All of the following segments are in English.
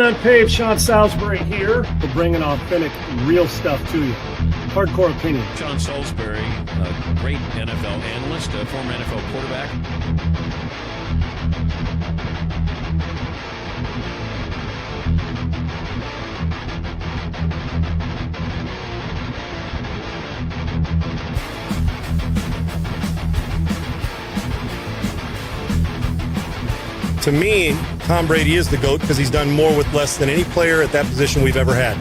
UNPAVED, Sean Salisbury here. We're bringing authentic, real stuff to you. Hardcore opinion. Sean Salisbury, a great NFL analyst, a former NFL quarterback. To me, Tom Brady is the GOAT because he's done more with less than any player at that position we've ever had.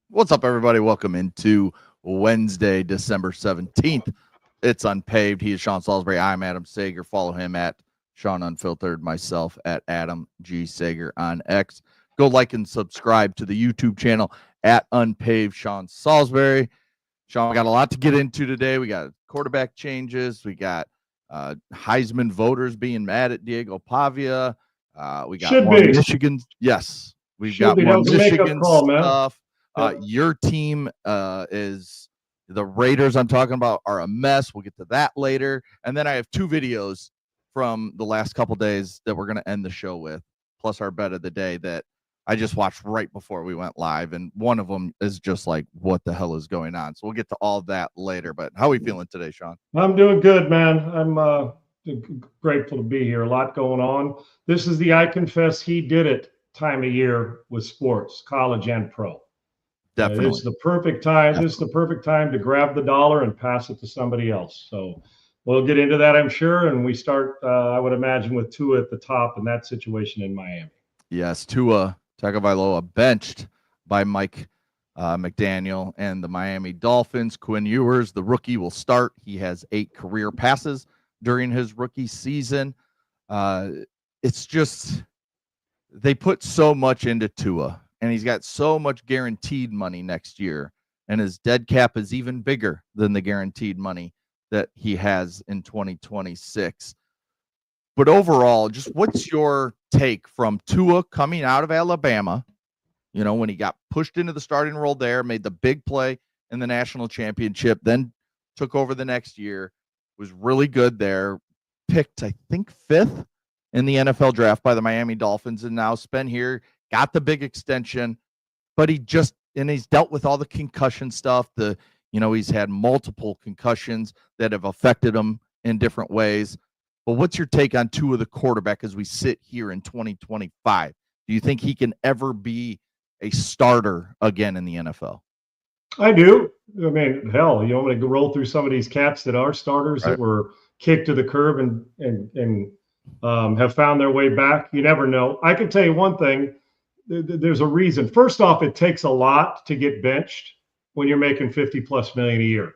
What's up, everybody? Welcome into Wednesday, December 17th. It's Unpaved. He is Sean Salisbury. I'm Adam Sager. Follow him at Sean Unfiltered, myself at Adam G. Sager on X. Go like and subscribe to the YouTube channel at Unpaved Sean Salisbury. Sean, we got a lot to get into today. We got quarterback changes. We got Heisman voters being mad at Diego Pavia. We got more Michigan. Yes, we've got more Michigan stuff. Your team is the Raiders I'm talking about are a mess. We'll get to that later. And then I have two videos from the last couple days that we're going to end the show with, plus our bet of the day that I just watched right before we went live. And one of them is just like, what the hell is going on? So we'll get to all that later. But how are we feeling today, Sean? I'm doing good, man. I'm grateful to be here. A lot going on. This is the I confess he did it time of year with sports, college and pro. Definitely. This is the perfect time. Definitely. This is the perfect time to grab the dollar and pass it to somebody else. So we'll get into that, I'm sure. And we start, I would imagine, with Tua at the top in that situation in Miami. Yes, Tua Tagovailoa benched by Mike McDaniel and the Miami Dolphins. Quinn Ewers, the rookie, will start. He has 8 career passes during his rookie season. It's just they put so much into Tua. And he's got so much guaranteed money next year. And his dead cap is even bigger than the guaranteed money that he has in 2026. But overall, just what's your take from Tua coming out of Alabama? You know, when he got pushed into the starting role there, made the big play in the national championship, then took over the next year, was really good there, picked, I think, 5th in the NFL draft by the Miami Dolphins, and now spent here. Got the big extension, but he's dealt with all the concussion stuff. He's had multiple concussions that have affected him in different ways. But what's your take on Tua, the quarterback, as we sit here in 2025? Do you think he can ever be a starter again in the NFL? I do. I mean, hell, you want me to roll through some of these cats that are starters that were kicked to the curb and have found their way back. You never know. I can tell you one thing. There's a reason. First off, it takes a lot to get benched when you're making $50+ million a year.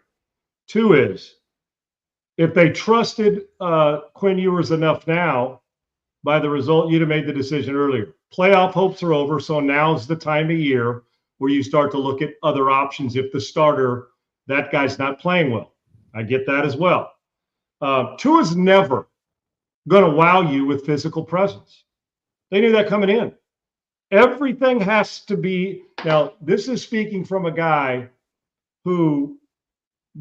2 is, if they trusted Quinn Ewers enough now, by the result, you'd have made the decision earlier. Playoff hopes are over, so now's the time of year where you start to look at other options if the starter, that guy's not playing well. I get that as well. Tua's never going to wow you with physical presence. They knew that coming in. Everything has to be, now this is speaking from a guy who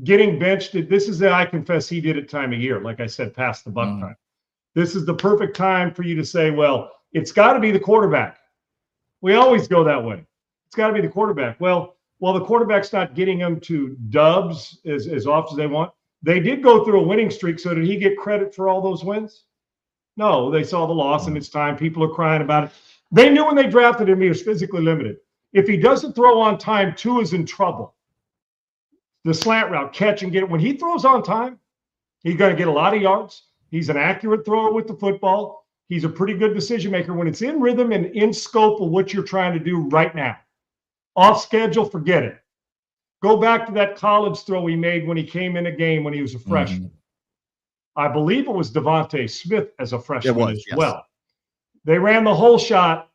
getting benched, this is the I confess he did it time of year, like I said, past the buck time. This is the perfect time for you to say, well, it's got to be the quarterback. We always go that way. It's got to be the quarterback. Well, while the quarterback's not getting them to dubs as often as they want, they did go through a winning streak, so did he get credit for all those wins? No, they saw the loss and it's time. People are crying about it. They knew when they drafted him, he was physically limited. If he doesn't throw on time, Tua's in trouble. The slant route, catch and get it. When he throws on time, he's going to get a lot of yards. He's an accurate thrower with the football. He's a pretty good decision maker when it's in rhythm and in scope of what you're trying to do right now. Off schedule, forget it. Go back to that college throw he made when he came in a game when he was a freshman. I believe it was Devontae Smith as a freshman as well. They ran the whole shot,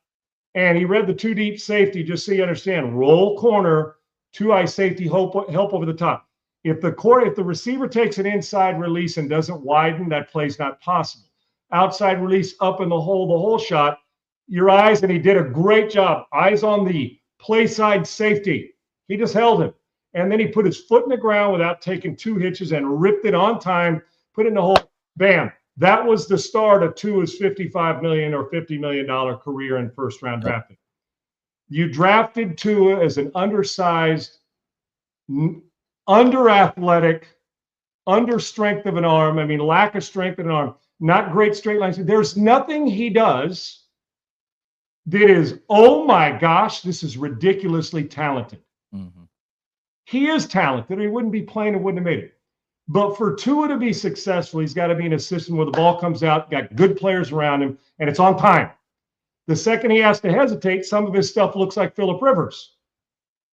and he read the two deep safety, just so you understand. Roll corner, two eye safety, help over the top. If the receiver takes an inside release and doesn't widen, that play's not possible. Outside release up in the whole shot, your eyes, and he did a great job. Eyes on the play side safety. He just held him. And then he put his foot in the ground without taking two hitches and ripped it on time, put it in the hole, bam. That was the start of Tua's $55 million or $50 million career in first-round drafting. You drafted Tua as an undersized, under-athletic, under-strength of an arm. I mean, lack of strength of an arm. Not great straight lines. There's nothing he does that is, oh my gosh, this is ridiculously talented. He is talented, or he wouldn't be playing and wouldn't have made it. But for Tua to be successful, he's got to be in a system where the ball comes out, got good players around him, and it's on time. The second he has to hesitate, some of his stuff looks like Phillip Rivers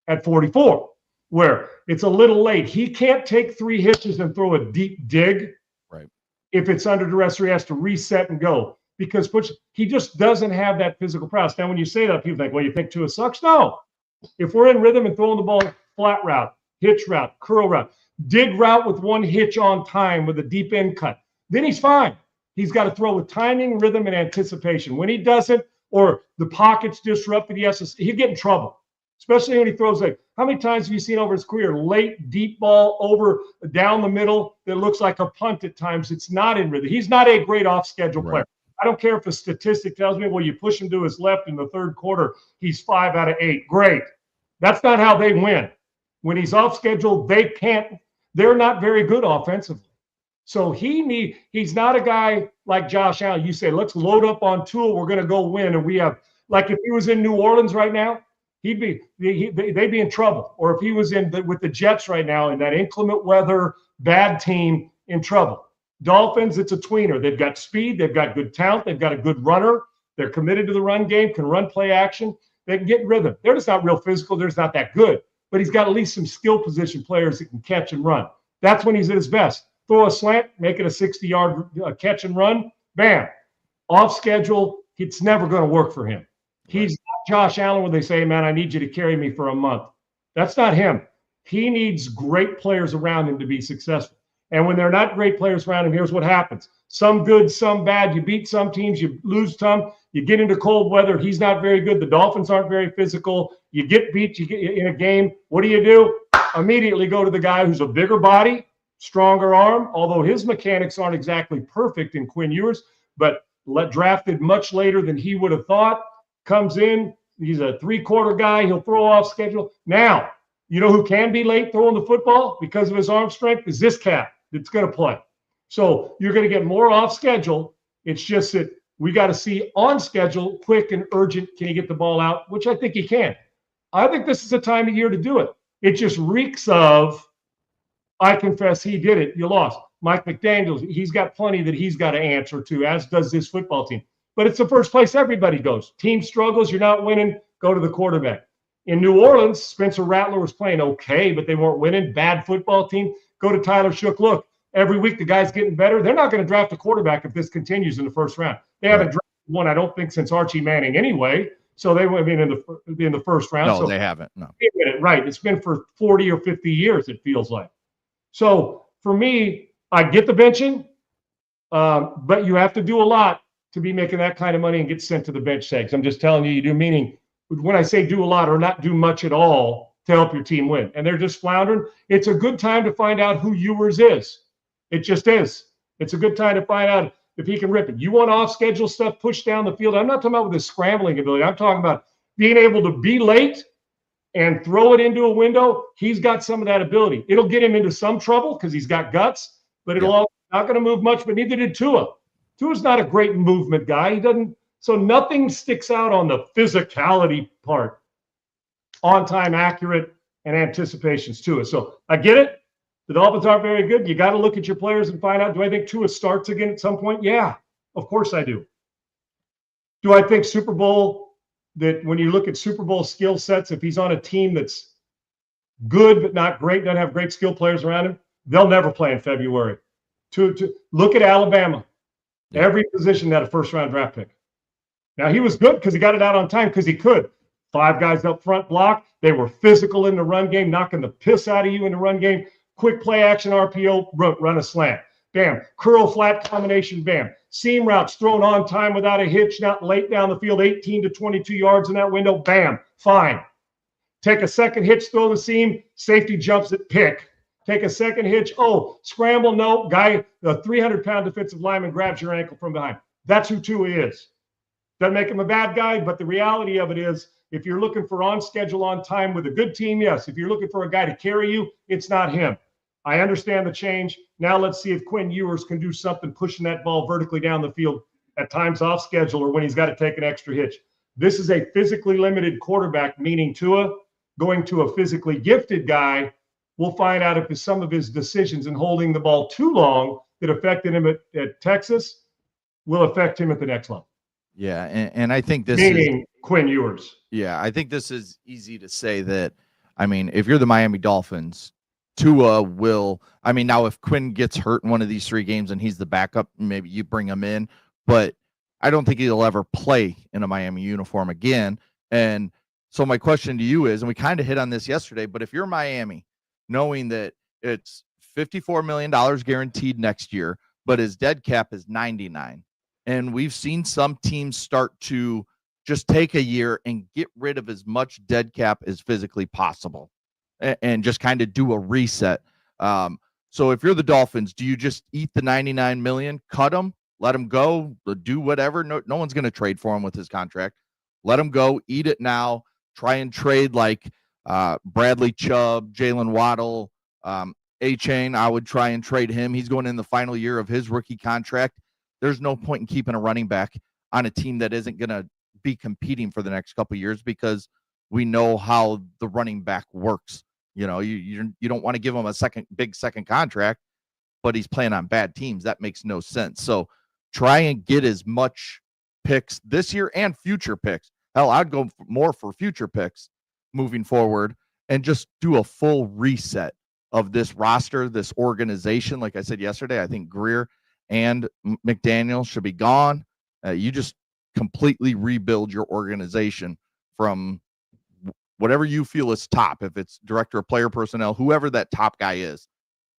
at 44, where it's a little late. He can't take three hitches and throw a deep dig. Right. If it's under duress, or he has to reset and go, because he just doesn't have that physical prowess. Now, when you say that, people think, well, you think Tua sucks? No. If we're in rhythm and throwing the ball flat route, hitch route, curl route, dig route with one hitch on time with a deep end cut, then he's fine. He's got to throw with timing, rhythm, and anticipation. When he doesn't, or the pocket's disrupted, he'll get in trouble, especially when he throws how many times have you seen over his career, late, deep ball over, down the middle that looks like a punt at times? It's not in rhythm. He's not a great off-schedule player. I don't care if a statistic tells me, well, you push him to his left in the third quarter, he's 5 out of 8. Great. That's not how they win. When he's off schedule, they're not very good offensively. So he's not a guy like Josh Allen. You say, let's load up on Tua, we're going to go win. And we have, like if he was in New Orleans right now, they'd be in trouble. Or if he was with the Jets right now in that inclement weather, bad team, in trouble. Dolphins, it's a tweener. They've got speed, they've got good talent, they've got a good runner. They're committed to the run game, can run play action. They can get in rhythm. They're just not real physical. They're just not that good. But he's got at least some skill position players that can catch and run. That's when he's at his best. Throw a slant, make it a 60-yard catch and run, bam. Off schedule, it's never going to work for him. He's not Josh Allen where they say, man, I need you to carry me for a month. That's not him. He needs great players around him to be successful. And when they're not great players around him, here's what happens. Some good, some bad. You beat some teams, you lose some. You get into cold weather, he's not very good. The Dolphins aren't very physical. You get beat, you get in a game. What do? Immediately go to the guy who's a bigger body, stronger arm, although his mechanics aren't exactly perfect in Quinn Ewers, but drafted much later than he would have thought. Comes in, he's a three-quarter guy. He'll throw off schedule. Now, you know who can be late throwing the football because of his arm strength is this cat that's going to play. So you're going to get more off schedule. It's just that we got to see on schedule, quick and urgent, can he get the ball out, which I think he can. I think this is the time of year to do it. It just reeks of, I confess he did it. You lost. Mike McDaniel, he's got plenty that he's got to answer to, as does this football team. But it's the first place everybody goes. Team struggles, you're not winning, go to the quarterback. In New Orleans, Spencer Rattler was playing okay, but they weren't winning. Bad football team. Go to Tyler Shook. Look, every week the guy's getting better. They're not going to draft a quarterback if this continues in the first round. They haven't drafted one, I don't think, since Archie Manning anyway. So they would have been in the first round. No, so they haven't. No. Right. It's been for 40 or 50 years, it feels like. So for me, I get the benching, but you have to do a lot to be making that kind of money and get sent to the bench tags. I'm just telling you, you do, meaning when I say do a lot or not do much at all to help your team win, and they're just floundering, it's a good time to find out who Ewers is. It just is. It's a good time to find out if he can rip it. You want off-schedule stuff pushed down the field. I'm not talking about with his scrambling ability. I'm talking about being able to be late and throw it into a window. He's got some of that ability. It'll get him into some trouble because he's got guts, but it'll all not going to move much, but neither did Tua. Tua's not a great movement guy. He doesn't, so nothing sticks out on the physicality part. On time, accurate, and anticipations Tua. So I get it. The Dolphins aren't very good. You got to look at your players and find out, do I think Tua starts again at some point? Yeah, of course I do. Do I think Super Bowl, that when you look at Super Bowl skill sets, if he's on a team that's good but not great, doesn't have great skill players around him, they'll never play in February. Look at Alabama. Yeah. Every position had a first-round draft pick. Now, he was good because he got it out on time because he could. 5 guys up front block. They were physical in the run game, knocking the piss out of you in the run game. Quick play action RPO, run a slant. Bam. Curl flat combination, bam. Seam routes thrown on time without a hitch, not late down the field, 18 to 22 yards in that window, bam. Fine. Take a second hitch, throw the seam, safety jumps at pick. Take a second hitch, scramble, no. Guy, the 300-pound defensive lineman grabs your ankle from behind. That's who Tua is. Doesn't make him a bad guy, but the reality of it is, if you're looking for on schedule, on time with a good team, yes. If you're looking for a guy to carry you, it's not him. I understand the change. Now let's see if Quinn Ewers can do something pushing that ball vertically down the field at times off schedule or when he's got to take an extra hitch. This is a physically limited quarterback, meaning Tua going to a physically gifted guy. We'll find out if some of his decisions in holding the ball too long that affected him at Texas will affect him at the next level. Yeah, and I think this meaning Quinn Ewers. Yeah, I think this is easy to say that. I mean, if you're the Miami Dolphins, Tua will. I mean, now if Quinn gets hurt in one of these 3 games and he's the backup, maybe you bring him in. But I don't think he'll ever play in a Miami uniform again. And so my question to you is, and we kind of hit on this yesterday, but if you're Miami, knowing that it's $54 million guaranteed next year, but his dead cap is 99. And we've seen some teams start to just take a year and get rid of as much dead cap as physically possible and just kind of do a reset. So if you're the Dolphins, do you just eat the 99 million, cut him, let him go, do whatever? No one's going to trade for him with his contract. Let him go, eat it now, try and trade like Bradley Chubb, Jalen Waddle, A-Chain. I would try and trade him. He's going in the final year of his rookie contract. There's no point in keeping a running back on a team that isn't going to be competing for the next couple of years because we know how the running back works. You know, you don't want to give him a big second contract, but he's playing on bad teams. That makes no sense. So try and get as much picks this year and future picks. Hell, I'd go more for future picks moving forward and just do a full reset of this roster, this organization. Like I said yesterday, I think Greer and McDaniel should be gone. You just completely rebuild your organization from whatever you feel is top, if it's director of player personnel, whoever that top guy is,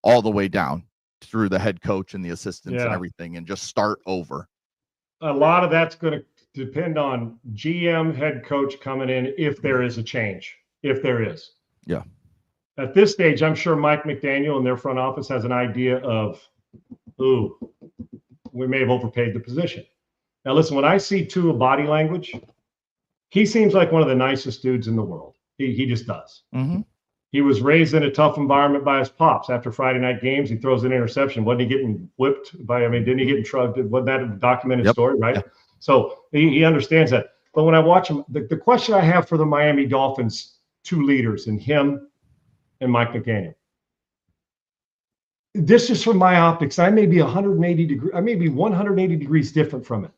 all the way down through the head coach and the assistants and everything, and just start over. A lot of that's going to depend on GM, head coach coming in if there is a change, if there is. Yeah. At this stage, I'm sure Mike McDaniel and their front office has an idea of, we may have overpaid the position. Now, listen, when I see Tua body language, he seems like one of the nicest dudes in the world. He just does. Mm-hmm. He was raised in a tough environment by his pops. After Friday night games, he throws an interception. Wasn't he getting whipped by, didn't he get trucked? Wasn't that a documented story, right? Yeah. So he understands that. But when I watch him, the question I have for the Miami Dolphins, 2 leaders, and him and Mike McDaniel. This is from my optics. I may be 180 degrees different from it.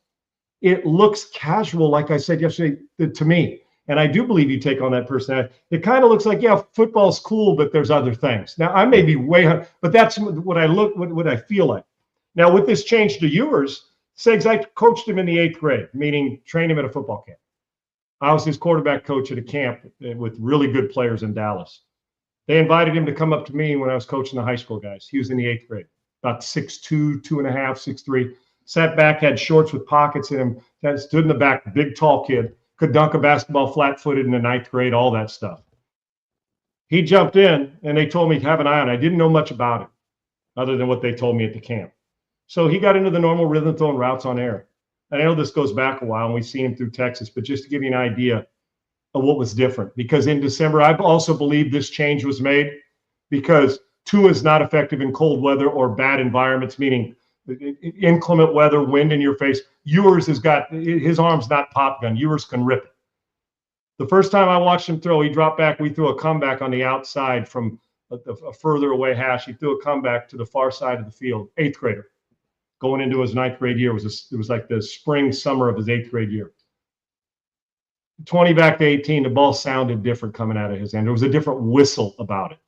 It looks casual, like I said yesterday, to me. And I do believe you take on that personality. It kind of looks like, yeah, football's cool, but there's other things. Now, I may be but that's what I feel like. Now, with this change to Ewers, Segs, I coached him in the 8th grade, meaning trained him at a football camp. I was his quarterback coach at a camp with really good players in Dallas. They invited him to come up to me when I was coaching the high school guys. He was in the 8th grade, about 6'2", 2.5, 6'3". Sat back, had shorts with pockets in him, that stood in the back, big, tall kid, could dunk a basketball flat-footed in the 9th grade, all that stuff. He jumped in, and they told me to have an eye on it. I didn't know much about it other than what they told me at the camp. So he got into the normal rhythm throwing routes on air. And I know this goes back a while, and we've seen him through Texas, but just to give you an idea of what was different. Because in December, I also believe this change was made because Tua is not effective in cold weather or bad environments, meaning inclement weather, wind in your face. Ewers has got his arm's not pop gun. Ewers can rip it. The first time I watched him throw, he dropped back. We threw a comeback on the outside from a further away hash. He threw a comeback to the far side of the field. 8th grader going into his 9th grade year. It was like the spring, summer of his 8th grade year. 20 back to 18, the ball sounded different coming out of his hand. There was a different whistle about it.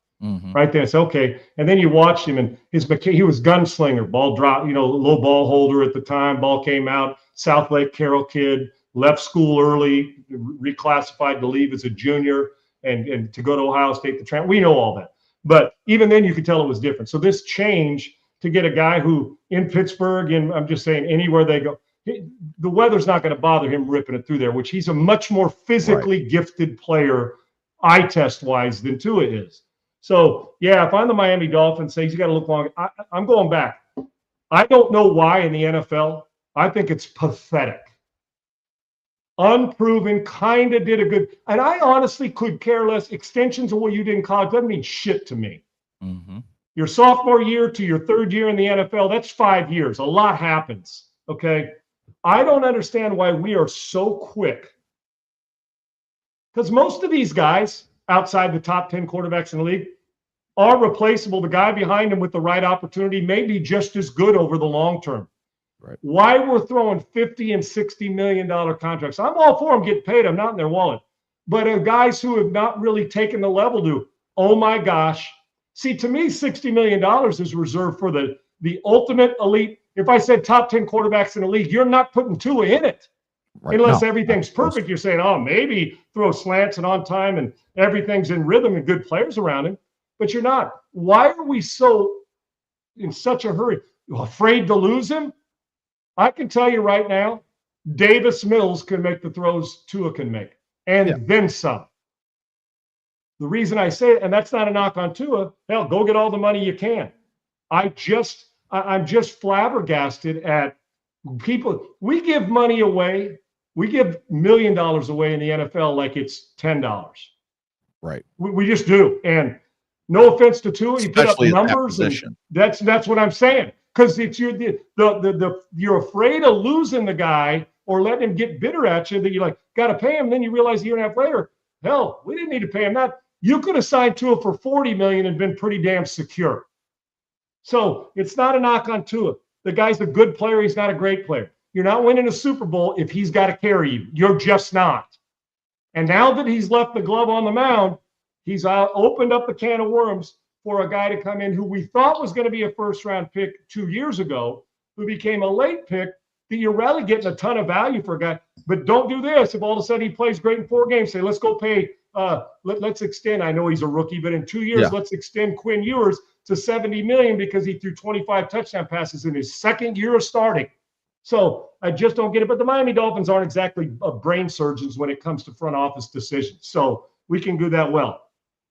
Right there. It's okay. And then you watched him, and he was gunslinger, ball drop, low ball holder at the time. Ball came out, South Lake Carroll kid, left school early, reclassified to leave as a junior and to go to Ohio State to train. We know all that. But even then you could tell it was different. So this change to get a guy who in Pittsburgh, and I'm just saying anywhere they go, the weather's not going to bother him ripping it through there, which he's a much more physically gifted player eye test wise than Tua is. So, yeah, if I'm the Miami Dolphins, say he's got to look long. I'm going back. I don't know why in the NFL. I think it's pathetic. Unproven, kind of did a good. And I honestly could care less. Extensions of what you did in college doesn't mean shit to me. Your sophomore year to your third year in the NFL, that's 5 years. A lot happens, okay? I don't understand why we are so quick. Because most of these guys outside the top 10 quarterbacks in the league are replaceable. The guy behind him with the right opportunity may be just as good over the long term. Right. Why we're throwing $50 and $60 million contracts? I'm all for them getting paid. I'm not in their wallet. But guys who have not really taken the level to, oh my gosh. See, to me, $60 million is reserved for the ultimate elite. If I said top 10 quarterbacks in the league, you're not putting Tua in it. Right. Unless everything's perfect. You're saying, oh, maybe throw slants and on time and everything's in rhythm and good players around him. But you're not. Why are we so in such a hurry? Afraid to lose him? I can tell you right now, Davis Mills can make the throws Tua can make, and then some. The reason I say it, and that's not a knock on Tua, hell, go get all the money you can. I'm just flabbergasted at people. We give money away. We give $1 million away in the NFL like it's $10. Right. We just do. And no offense to Tua, you put up numbers. And that's what I'm saying. Because it's you're afraid of losing the guy or letting him get bitter at you that you got to pay him. Then you realize a year and a half later, hell, we didn't need to pay him that. You could have signed Tua for $40 million and been pretty damn secure. So it's not a knock on Tua. The guy's a good player. He's not a great player. You're not winning a Super Bowl if he's got to carry you. You're just not. And now that he's left the glove on the mound, he's opened up the can of worms for a guy to come in who we thought was going to be a first-round pick 2 years ago, who became a late pick, that you're really getting a ton of value for a guy. But don't do this. If all of a sudden he plays great in 4 games, say, let's go pay, let's extend. I know he's a rookie, but in 2 years, let's extend Quinn Ewers to $70 million because he threw 25 touchdown passes in his second year of starting. So I just don't get it. But the Miami Dolphins aren't exactly brain surgeons when it comes to front office decisions. So we can do that well.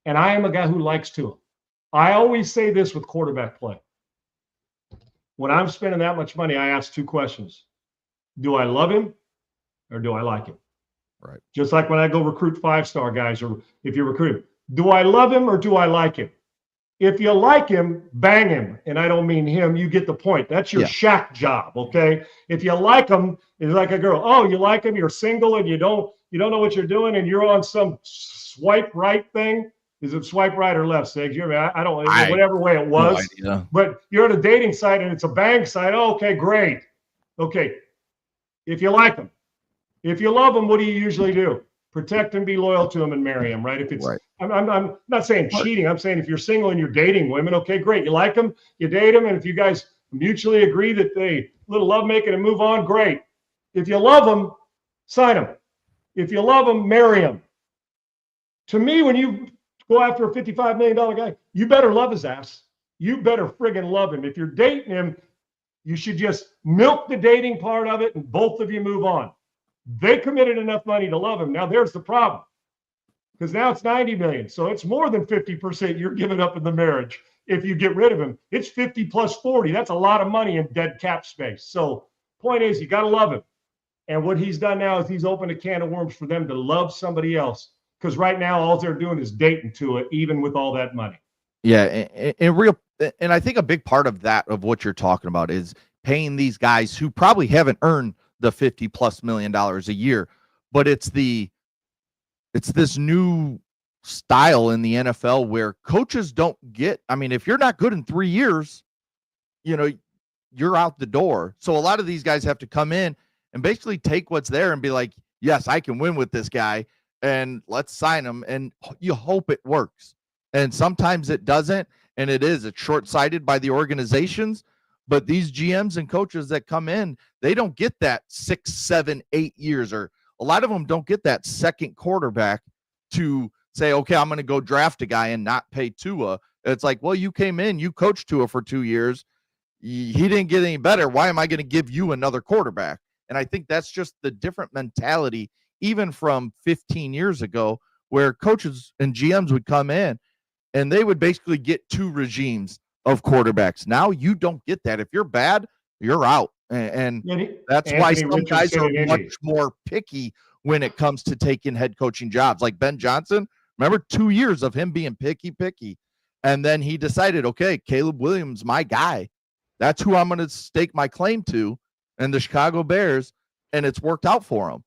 And I am a guy who likes Tua. I always say this with quarterback play. When I'm spending that much money, I ask 2 questions. Do I love him or do I like him? Right. Just like when I go recruit 5-star guys, or if you recruit him, do I love him or do I like him? If you like him, bang him. And I don't mean him. You get the point. That's your Shaq job, okay? If you like him, it's like a girl. Oh, you like him, you're single, and you don't know what you're doing, and you're on some swipe right thing. Is it swipe right or left, Sigs? I don't know, whatever way it was. No, but you're on a dating site, and it's a bang site. Oh, okay, great. Okay. If you like him. If you love him, what do you usually do? Protect him, be loyal to him, and marry him, right? If it's, I'm not saying cheating. I'm saying if you're single and you're dating women, okay, great. You like them, you date them, and if you guys mutually agree that they little love making and move on, great. If you love them, sign them. If you love them, marry them. To me, when you go after a $55 million guy, you better love his ass. You better friggin' love him. If you're dating him, you should just milk the dating part of it and both of you move on. They committed enough money to love him. Now there's the problem. Because now it's $90 million. So it's more than 50% you're giving up in the marriage if you get rid of him. It's 50 plus 40. That's a lot of money in dead cap space. So point is, you got to love him. And what he's done now is he's opened a can of worms for them to love somebody else. Because right now, all they're doing is dating to it, even with all that money. Yeah, and I think a big part of that, of what you're talking about, is paying these guys who probably haven't earned the $50+ million a year, but it's this new style in the NFL where coaches don't get. I mean, if you're not good in 3 years, you're out the door. So a lot of these guys have to come in and basically take what's there and be like, yes, I can win with this guy, and let's sign him. And you hope it works. And sometimes it doesn't, and it's short-sighted by the organizations. But these GMs and coaches that come in, they don't get that 6, 7, 8 years, or a lot of them don't get that second quarterback to say, okay, I'm going to go draft a guy and not pay Tua. It's like, well, you came in, you coached Tua for 2 years. He didn't get any better. Why am I going to give you another quarterback? And I think that's just the different mentality, even from 15 years ago, where coaches and GMs would come in and they would basically get 2 regimes of quarterbacks. Now you don't get that. If you're bad, you're out. And that's why some guys are much more picky when it comes to taking head coaching jobs. Like Ben Johnson, remember 2 years of him being picky. And then he decided, okay, Caleb Williams, my guy. That's who I'm going to stake my claim to, and the Chicago Bears, and it's worked out for him.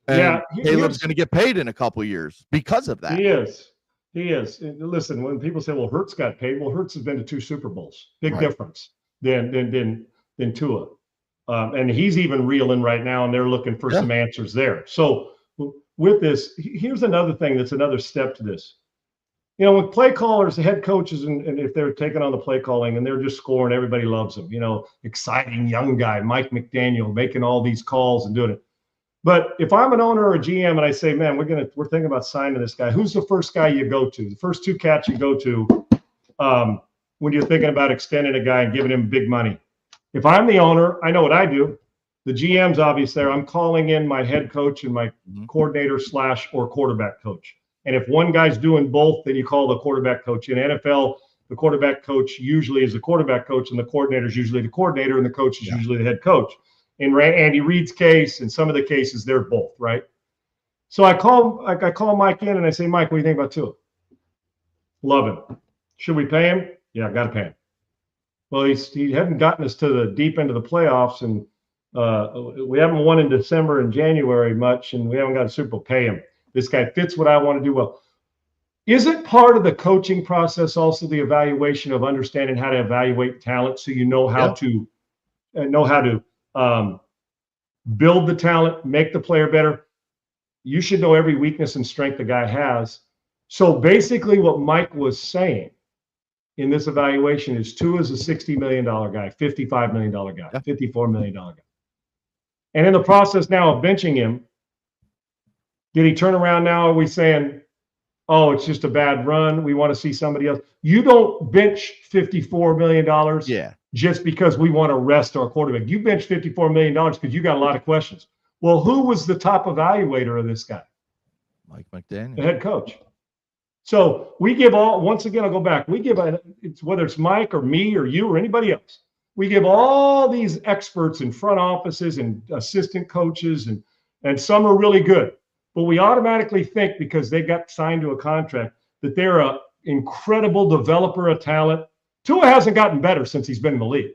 And Caleb's going to get paid in a couple years because of that. He is. And listen, when people say, well, Hurts got paid, well, Hurts has been to 2 Super Bowls. Big difference than Tua. And he's even reeling right now, and they're looking for some answers there. So with this, here's another thing that's another step to this. You know, with play callers, the head coaches, and if they're taking on the play calling and they're just scoring, everybody loves them. You know, exciting young guy, Mike McDaniel, making all these calls and doing it. But if I'm an owner or a GM and I say, man, we're thinking about signing this guy, who's the first guy you go to? The first 2 cats you go to when you're thinking about extending a guy and giving him big money. If I'm the owner, I know what I do. The GM's obviously there. I'm calling in my head coach and my coordinator / or quarterback coach. And if one guy's doing both, then you call the quarterback coach. In NFL, the quarterback coach usually is the quarterback coach, and the coordinator is usually the coordinator, and the coach is usually the head coach. In Andy Reid's case, in some of the cases, they're both, right? So I call Mike in and I say, Mike, what do you think about Tua? Love him. Should we pay him? Yeah, got to pay him. Well, he hadn't gotten us to the deep end of the playoffs, and we haven't won in December and January much, and we haven't got a Super Bowl. Pay him. This guy fits what I want to do well. Isn't part of the coaching process also the evaluation of understanding how to evaluate talent, so you know how to build the talent, make the player better? You should know every weakness and strength the guy has. So basically what Mike was saying in this evaluation is Tua is a $60 million guy, $55 million guy, $54 million guy. And in the process now of benching him, did he turn around now? Are we saying, oh, it's just a bad run, we want to see somebody else? You don't bench $54 million just because we want to rest our quarterback. You bench $54 million because you got a lot of questions. Well, who was the top evaluator of this guy? Mike McDaniel, the head coach. So we give once again, I'll go back. We give, whether it's Mike or me or you or anybody else, we give all these experts in front offices and assistant coaches, and some are really good. But we automatically think because they got signed to a contract that they're an incredible developer of talent. Tua hasn't gotten better since he's been in the league.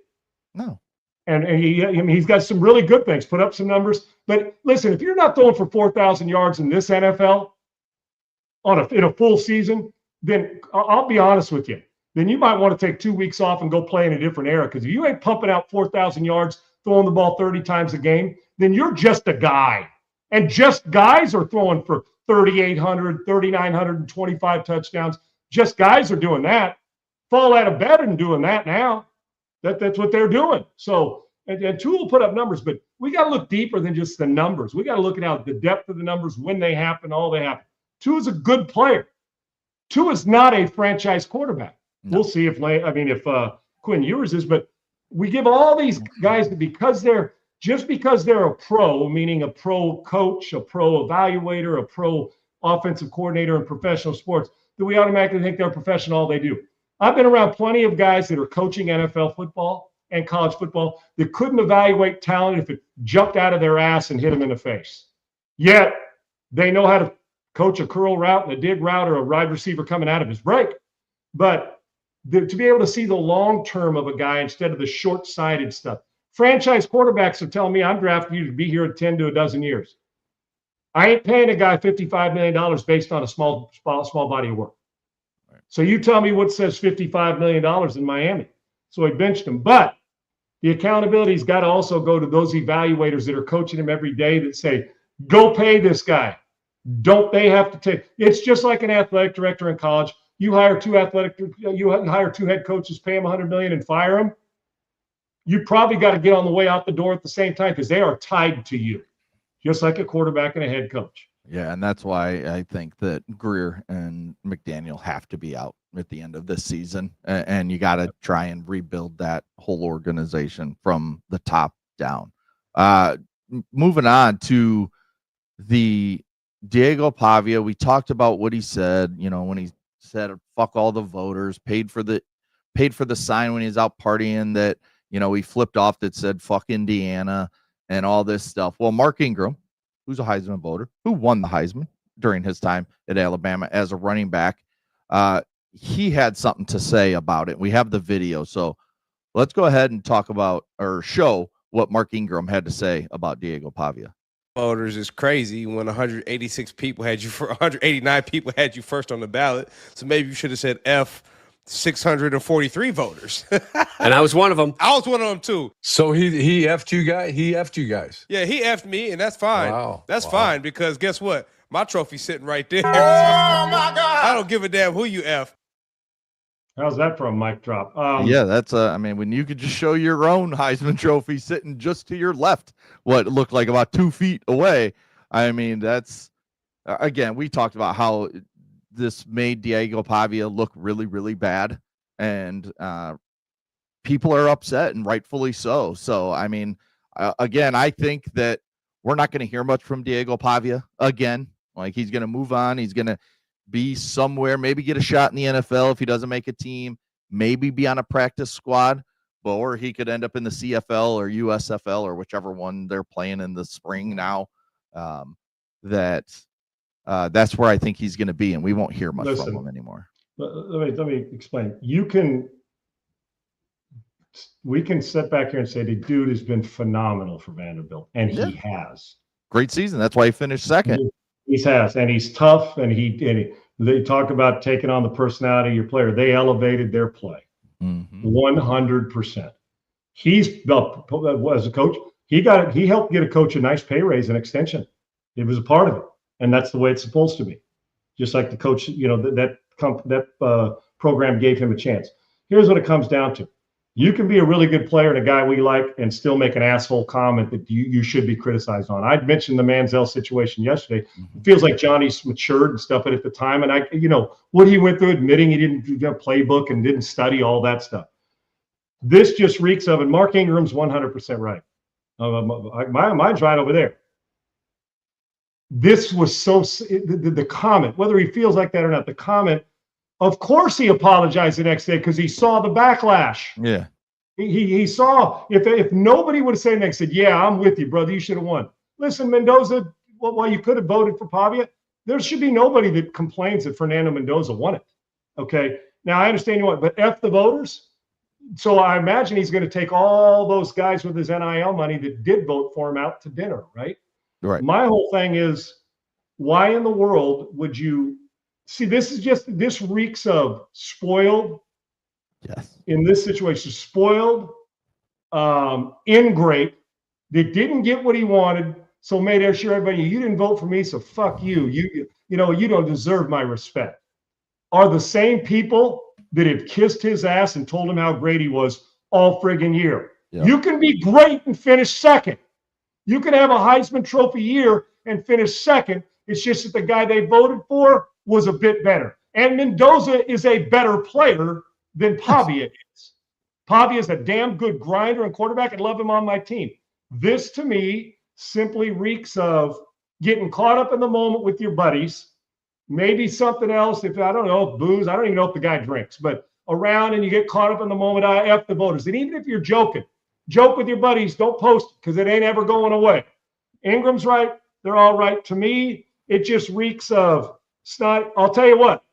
No. And he's got some really good things, put up some numbers. But listen, if you're not throwing for 4,000 yards in this NFL in a full season, then I'll be honest with you. Then you might want to take 2 weeks off and go play in a different era. Because if you ain't pumping out 4,000 yards, throwing the ball 30 times a game, then you're just a guy. And just guys are throwing for 3,800, 3,925 touchdowns. Just guys are doing that. Fall out of bed and doing that now. That's what they're doing. So, and Tua will put up numbers, but we got to look deeper than just the numbers. We got to look at the depth of the numbers, when they happen, all they happen. Tua's a good player. Tua's not a franchise quarterback. No. We'll see if Quinn Ewers is, but we give all these guys because they're a pro, meaning a pro coach, a pro evaluator, a pro offensive coordinator in professional sports, that we automatically think they're professional, all they do. I've been around plenty of guys that are coaching NFL football and college football that couldn't evaluate talent if it jumped out of their ass and hit them in the face. Yet they know how to coach a curl route and a dig route or a wide receiver coming out of his break. But to be able to see the long term of a guy instead of the short-sighted stuff. Franchise quarterbacks are telling me I'm drafting you to be here at 10 to a dozen years. I ain't paying a guy $55 million based on a small body of work. So you tell me what says $55 million in Miami. So he benched him. But the accountability's got to also go to those evaluators that are coaching him every day that say, Go pay this guy. Don't they have to take? It's just like an athletic director in college. You hire two head coaches, pay them $100 million, and fire them. You probably got to get on the way out the door at the same time because they are tied to you, just like a quarterback and a head coach. Yeah, and that's why I think that Greer and McDaniel have to be out at the end of this season, and you got to try and rebuild that whole organization from the top down. Moving on to the Diego Pavia, we talked about what he said, when he said fuck all the voters, paid for the sign when he's out partying that, he flipped off that said fuck Indiana and all this stuff. Well, Mark Ingram, who's a Heisman voter, who won the Heisman during his time at Alabama as a running back, he had something to say about it. We have the video, so let's go ahead and talk about or show what Mark Ingram had to say about Diego Pavia. Voters is crazy when 189 people had you first on the ballot. So maybe you should have said F 643 voters. And I was one of them. I was one of them too. So he F'd you guys? He F'd you guys? Yeah, he F'd me, and that's fine. Wow. That's fine because guess what? My trophy's sitting right there. Oh, my God. I don't give a damn who you F. How's that for a mic drop? Yeah, that's when you could just show your own Heisman trophy sitting just to your left, what looked like about 2 feet away. That's again, we talked about how this made Diego Pavia look really, really bad, and people are upset, and rightfully so. So, again, I think that we're not going to hear much from Diego Pavia again. Like, he's going to move on. He's going to be somewhere, maybe get a shot in the NFL if he doesn't make a team, maybe be on a practice squad, or he could end up in the CFL or USFL or whichever one they're playing in the spring now. That's where I think he's going to be, and we won't hear much from him anymore. Let me explain. We can sit back here and say the dude has been phenomenal for Vanderbilt, and he has. Great season. That's why he finished second. He has, and he's tough, and they talk about taking on the personality of your player. They elevated their play 100%. He's as a coach, he helped get a coach a nice pay raise and extension. It was a part of it, and that's the way it's supposed to be. Just like the coach, that program gave him a chance. Here's what it comes down to. You can be a really good player and a guy we like and still make an asshole comment that you should be criticized on. I'd mentioned the Manziel situation yesterday. It feels like Johnny's matured and stuff, but at the time, and what he went through, admitting he didn't do a playbook and didn't study all that stuff. This just reeks of, and Mark Ingram's 100% right. Mine's right over there. This was the comment, whether he feels like that or not, the comment, of course he apologized the next day because he saw the backlash. Yeah. He saw, if nobody would have said next, said, yeah, I'm with you, brother, you should have won. Listen, Mendoza, while you could have voted for Pavia, there should be nobody that complains that Fernando Mendoza won it. Okay. Now I understand you want, but F the voters. So I imagine he's going to take all those guys with his NIL money that did vote for him out to dinner, right? Right. My whole thing is, why in the world would you see? This reeks of spoiled. Yes. In this situation, spoiled, ingrate, that didn't get what he wanted, so made sure everybody, you didn't vote for me, so fuck you. You don't deserve my respect. Are the same people that have kissed his ass and told him how great he was all friggin' year. Yep. You can be great and finish second. You can have a Heisman Trophy year and finish second. It's just that the guy they voted for was a bit better. And Mendoza is a better player than Pavia is. Pavia is a damn good grinder and quarterback. I'd love him on my team. This, to me, simply reeks of getting caught up in the moment with your buddies. Maybe something else, booze. I don't even know if the guy drinks, but around and you get caught up in the moment. I F the voters. And even if you're joking, joke with your buddies. Don't post it because it ain't ever going away. Ingram's right. They're all right. To me, it just reeks of snot. I'll tell you what.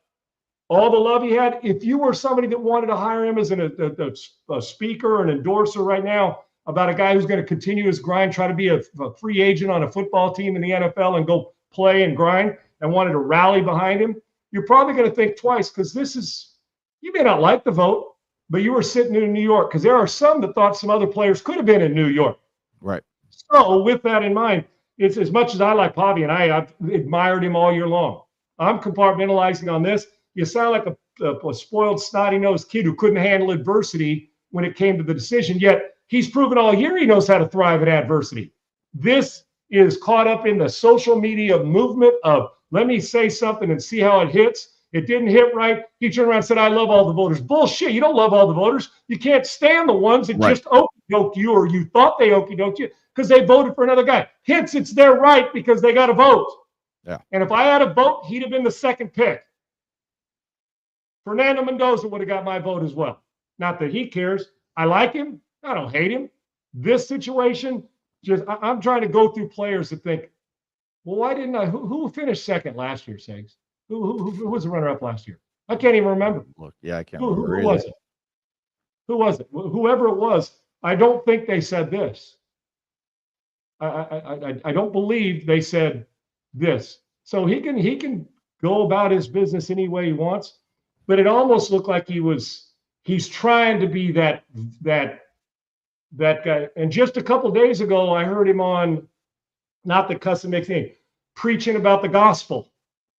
All the love he had, if you were somebody that wanted to hire him as a speaker or an endorser right now about a guy who's going to continue his grind, try to be a free agent on a football team in the NFL and go play and grind and wanted to rally behind him, you're probably going to think twice because you may not like the vote, but you were sitting in New York because there are some that thought some other players could have been in New York. Right. So with that in mind, it's as much as I like Pavi, and I've admired him all year long. I'm compartmentalizing on this. You sound like a spoiled, snotty-nosed kid who couldn't handle adversity when it came to the decision, yet he's proven all year he knows how to thrive in adversity. This is caught up in the social media movement of let me say something and see how it hits. It didn't hit right. He turned around and said, I love all the voters. Bullshit. You don't love all the voters. You can't stand the ones that just okey-doked you, or you thought they okey-doked you because they voted for another guy. Hence, it's their right because they got to vote. Yeah. And if I had a vote, he'd have been the second pick. Fernando Mendoza would have got my vote as well. Not that he cares. I like him. I don't hate him. This situation, I'm trying to go through players that think, well, why didn't I? Who finished second last year, Segs? Who was the runner-up last year? I can't even remember. Look, yeah, I can't remember. Who was it? Who was it? Whoever it was, I don't think they said this. I don't believe they said this. So he can go about his business any way he wants, but it almost looked like he's trying to be that guy. And just a couple of days ago, I heard him on, not that cussing makes any, preaching about the gospel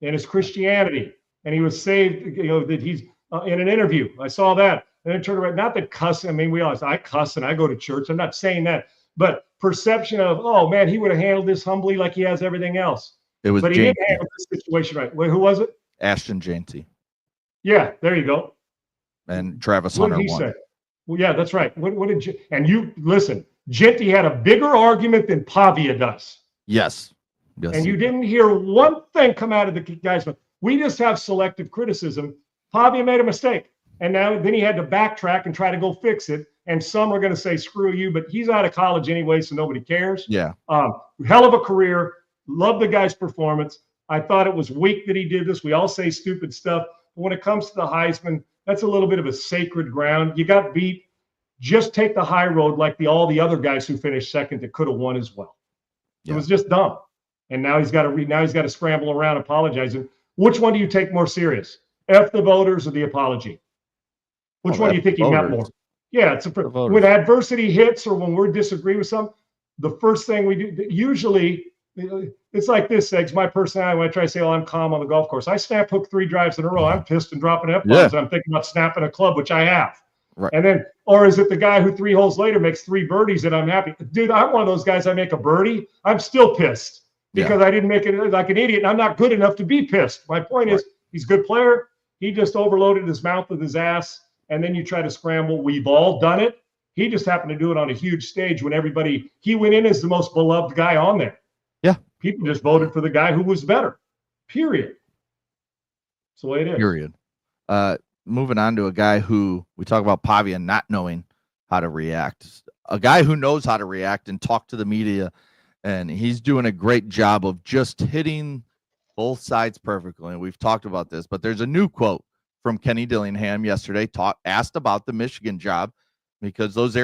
and his Christianity, and he was saved. That he's in an interview. I saw that, and then turned around. Not that cussing. I mean, I cuss and I go to church. I'm not saying that, but perception of, oh man, he would have handled this humbly like he has everything else. But he didn't handle the situation right. Wait, who was it? Ashton Janty. Yeah, there you go. And Travis What Hunter did he won. say? Well, yeah, that's right. What did and you listen? Genty had a bigger argument than Pavia does. Yes. And you didn't hear one thing come out of the guys. We just have selective criticism. Pavia made a mistake, and then he had to backtrack and try to go fix it. And some are going to say, screw you, but he's out of college anyway, so nobody cares. Yeah. Hell of a career. Love the guy's performance. I thought it was weak that he did this. We all say stupid stuff. But when it comes to the Heisman, that's a little bit of a sacred ground. You got beat. Just take the high road like all the other guys who finished second that could have won as well. Yeah. It was just dumb. And now he's got to scramble around apologizing. Which one do you take more serious? F the voters or the apology? Which one do you think he meant more? Yeah, it's when adversity hits or when we disagree with something, the first thing we do, usually it's like this, Eggs. My personality, when I try to say, oh, I'm calm on the golf course, I snap hook 3 drives in a row. I'm pissed and dropping F-bombs. Yeah. And I'm thinking about snapping a club, which I have. Right. And then, or is it the guy who 3 holes later makes 3 birdies and I'm happy? Dude, I'm one of those guys. I make a birdie, I'm still pissed because I didn't make it like an idiot. And I'm not good enough to be pissed. My point is, he's a good player. He just overloaded his mouth with his ass. And then you try to scramble. We've all done it. He just happened to do it on a huge stage when he went in as the most beloved guy on there. Yeah. People just voted for the guy who was better. Period. That's the way it is. Period. Moving on to a guy who we talk about Pavia not knowing how to react. A guy who knows how to react and talk to the media, and he's doing a great job of just hitting both sides perfectly. And we've talked about this, but there's a new quote from Kenny Dillingham yesterday, asked about the Michigan job, because those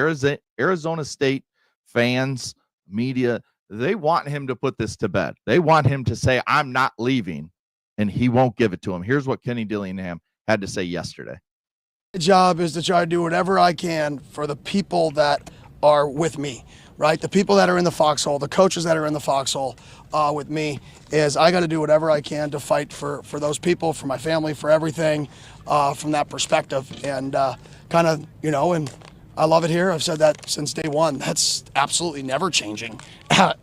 Arizona State fans, media, they want him to put this to bed. They want him to say, I'm not leaving, and he won't give it to him. Here's what Kenny Dillingham had to say yesterday. My job is to try to do whatever I can for the people that are with me, right? The people that are in the foxhole, the coaches that are in the foxhole with me, is I got to do whatever I can to fight for those people, for my family, for everything from that perspective. And kind of, and I love it here. I've said that since day one. That's absolutely never changing.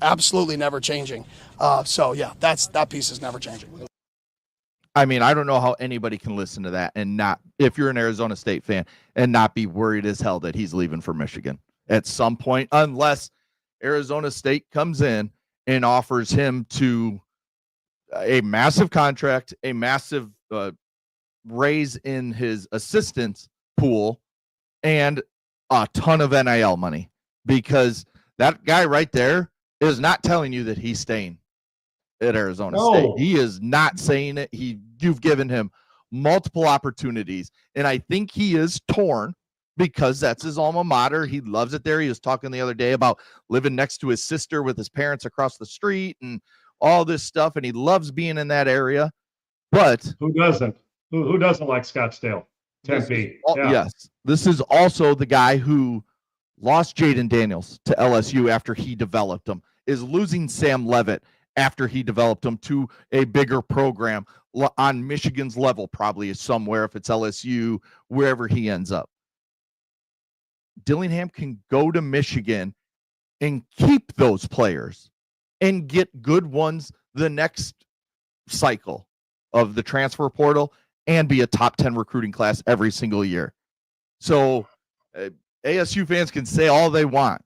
Absolutely never changing. So, yeah, that piece is never changing. I mean, I don't know how anybody can listen to that and not, if you're an Arizona State fan, and not be worried as hell that he's leaving for Michigan at some point, unless Arizona State comes in and offers him to a massive contract, a massive raise in his assistance pool, and a ton of NIL money, because that guy right there is not telling you that he's staying at Arizona State. He is not saying it. You've given him multiple opportunities, and I think he is torn because that's his alma mater. He loves it there. He was talking the other day about living next to his sister with his parents across the street and all this stuff, and he loves being in that area. But who doesn't? Who doesn't like Scottsdale? Tempe. Yes. This is also the guy who lost Jaden Daniels to LSU after he developed him. is losing Sam Leavitt after he developed him to a bigger program on Michigan's level, probably is somewhere, if it's LSU, wherever he ends up. Dillingham can go to Michigan and keep those players and get good ones the next cycle of the transfer portal and be a top 10 recruiting class every single year. So ASU fans can say all they want.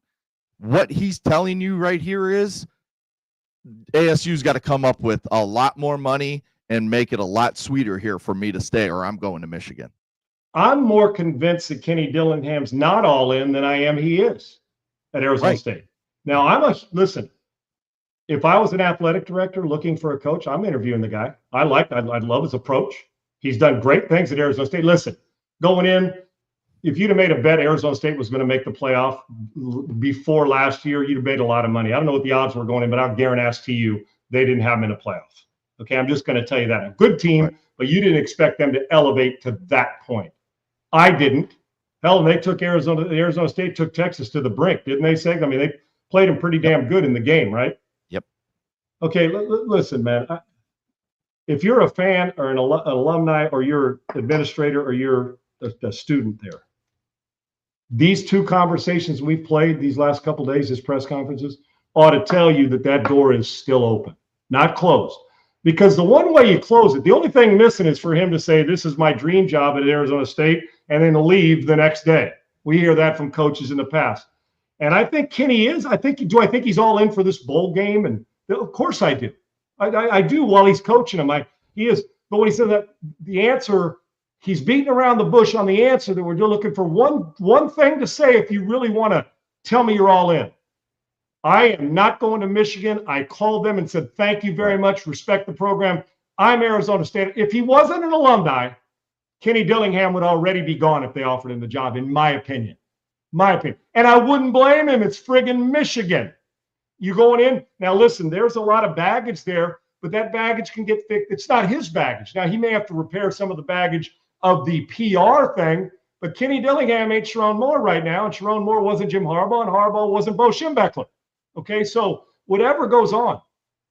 What he's telling you right here is ASU's got to come up with a lot more money and make it a lot sweeter here for me to stay, or I'm going to Michigan. I'm more convinced that Kenny Dillingham's not all in than I am he is at Arizona State. Now, listen, if I was an athletic director looking for a coach, I'm interviewing the guy. I love his approach. He's done great things at Arizona State. Listen, going in, if you'd have made a bet Arizona State was going to make the playoff before last year, you'd have made a lot of money. I don't know what the odds were going in, but I'll guarantee you they didn't have them in a playoff. Okay, I'm just going to tell you that. A good team, right, but you didn't expect them to elevate to that point. I didn't. Hell, they took Arizona State took Texas to the brink, didn't they, Seg? I mean, they played them pretty damn good in the game, right? Yep. Okay, listen, man. If you're a fan or an alumni or you're administrator or you're a student there, these two conversations we've played these last couple of days, these press conferences, ought to tell you that that door is still open, not closed. Because the one way you close it, the only thing missing is for him to say, this is my dream job at Arizona State, and then leave the next day. We hear that from coaches in the past. And I think Kenny is. I think he's all in for this bowl game? And of course I do. I do while he's coaching him. He is. But when he said that, the answer, he's beating around the bush on the answer that we're looking for one thing to say if you really want to tell me you're all in. I am not going to Michigan. I called them and said, thank you very much. Respect the program. I'm Arizona State. If he wasn't an alumni, Kenny Dillingham would already be gone if they offered him the job, in my opinion. And I wouldn't blame him. It's friggin' Michigan. You going in? Now, listen, there's a lot of baggage there, but that baggage can get fixed. It's not his baggage. Now, he may have to repair some of the baggage of the PR thing, but Kenny Dillingham ain't Sharon Moore right now, and Sharon Moore wasn't Jim Harbaugh, and Harbaugh wasn't Bo Schembechler. Okay, so whatever goes on,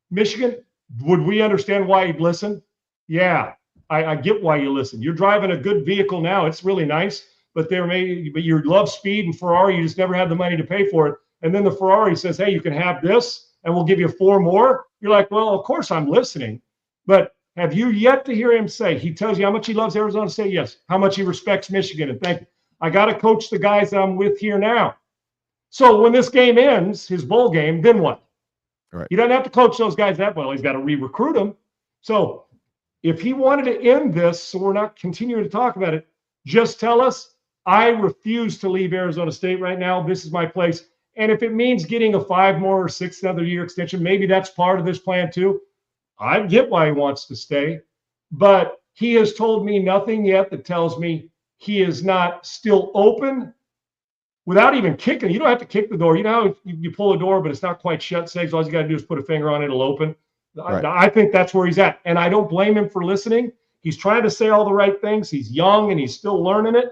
Michigan, would we understand why you'd listen? Yeah, I get why you listen. You're driving a good vehicle now. It's really nice, but you love speed and Ferrari, you just never had the money to pay for it. And then the Ferrari says, hey, you can have this, and we'll give you 4 more. You're like, well, of course I'm listening. But have you yet to hear him say, he tells you how much he loves Arizona State? Yes. How much he respects Michigan? And thank you. I got to coach the guys that I'm with here now. So when this game ends, his bowl game, then what? Right. He doesn't have to coach those guys that well. He's got to re-recruit them. So if he wanted to end this, so we're not continuing to talk about it, just tell us, I refuse to leave Arizona State right now. This is my place. And if it means getting a 5 more or 6 another year extension, maybe that's part of this plan too. I get why he wants to stay. But he has told me nothing yet that tells me he is not still open. Without even kicking, you don't have to kick the door. You know how you pull a door, but it's not quite shut. Says all you got to do is put a finger on it, it'll open. Right. I think that's where he's at. And I don't blame him for listening. He's trying to say all the right things. He's young and he's still learning it.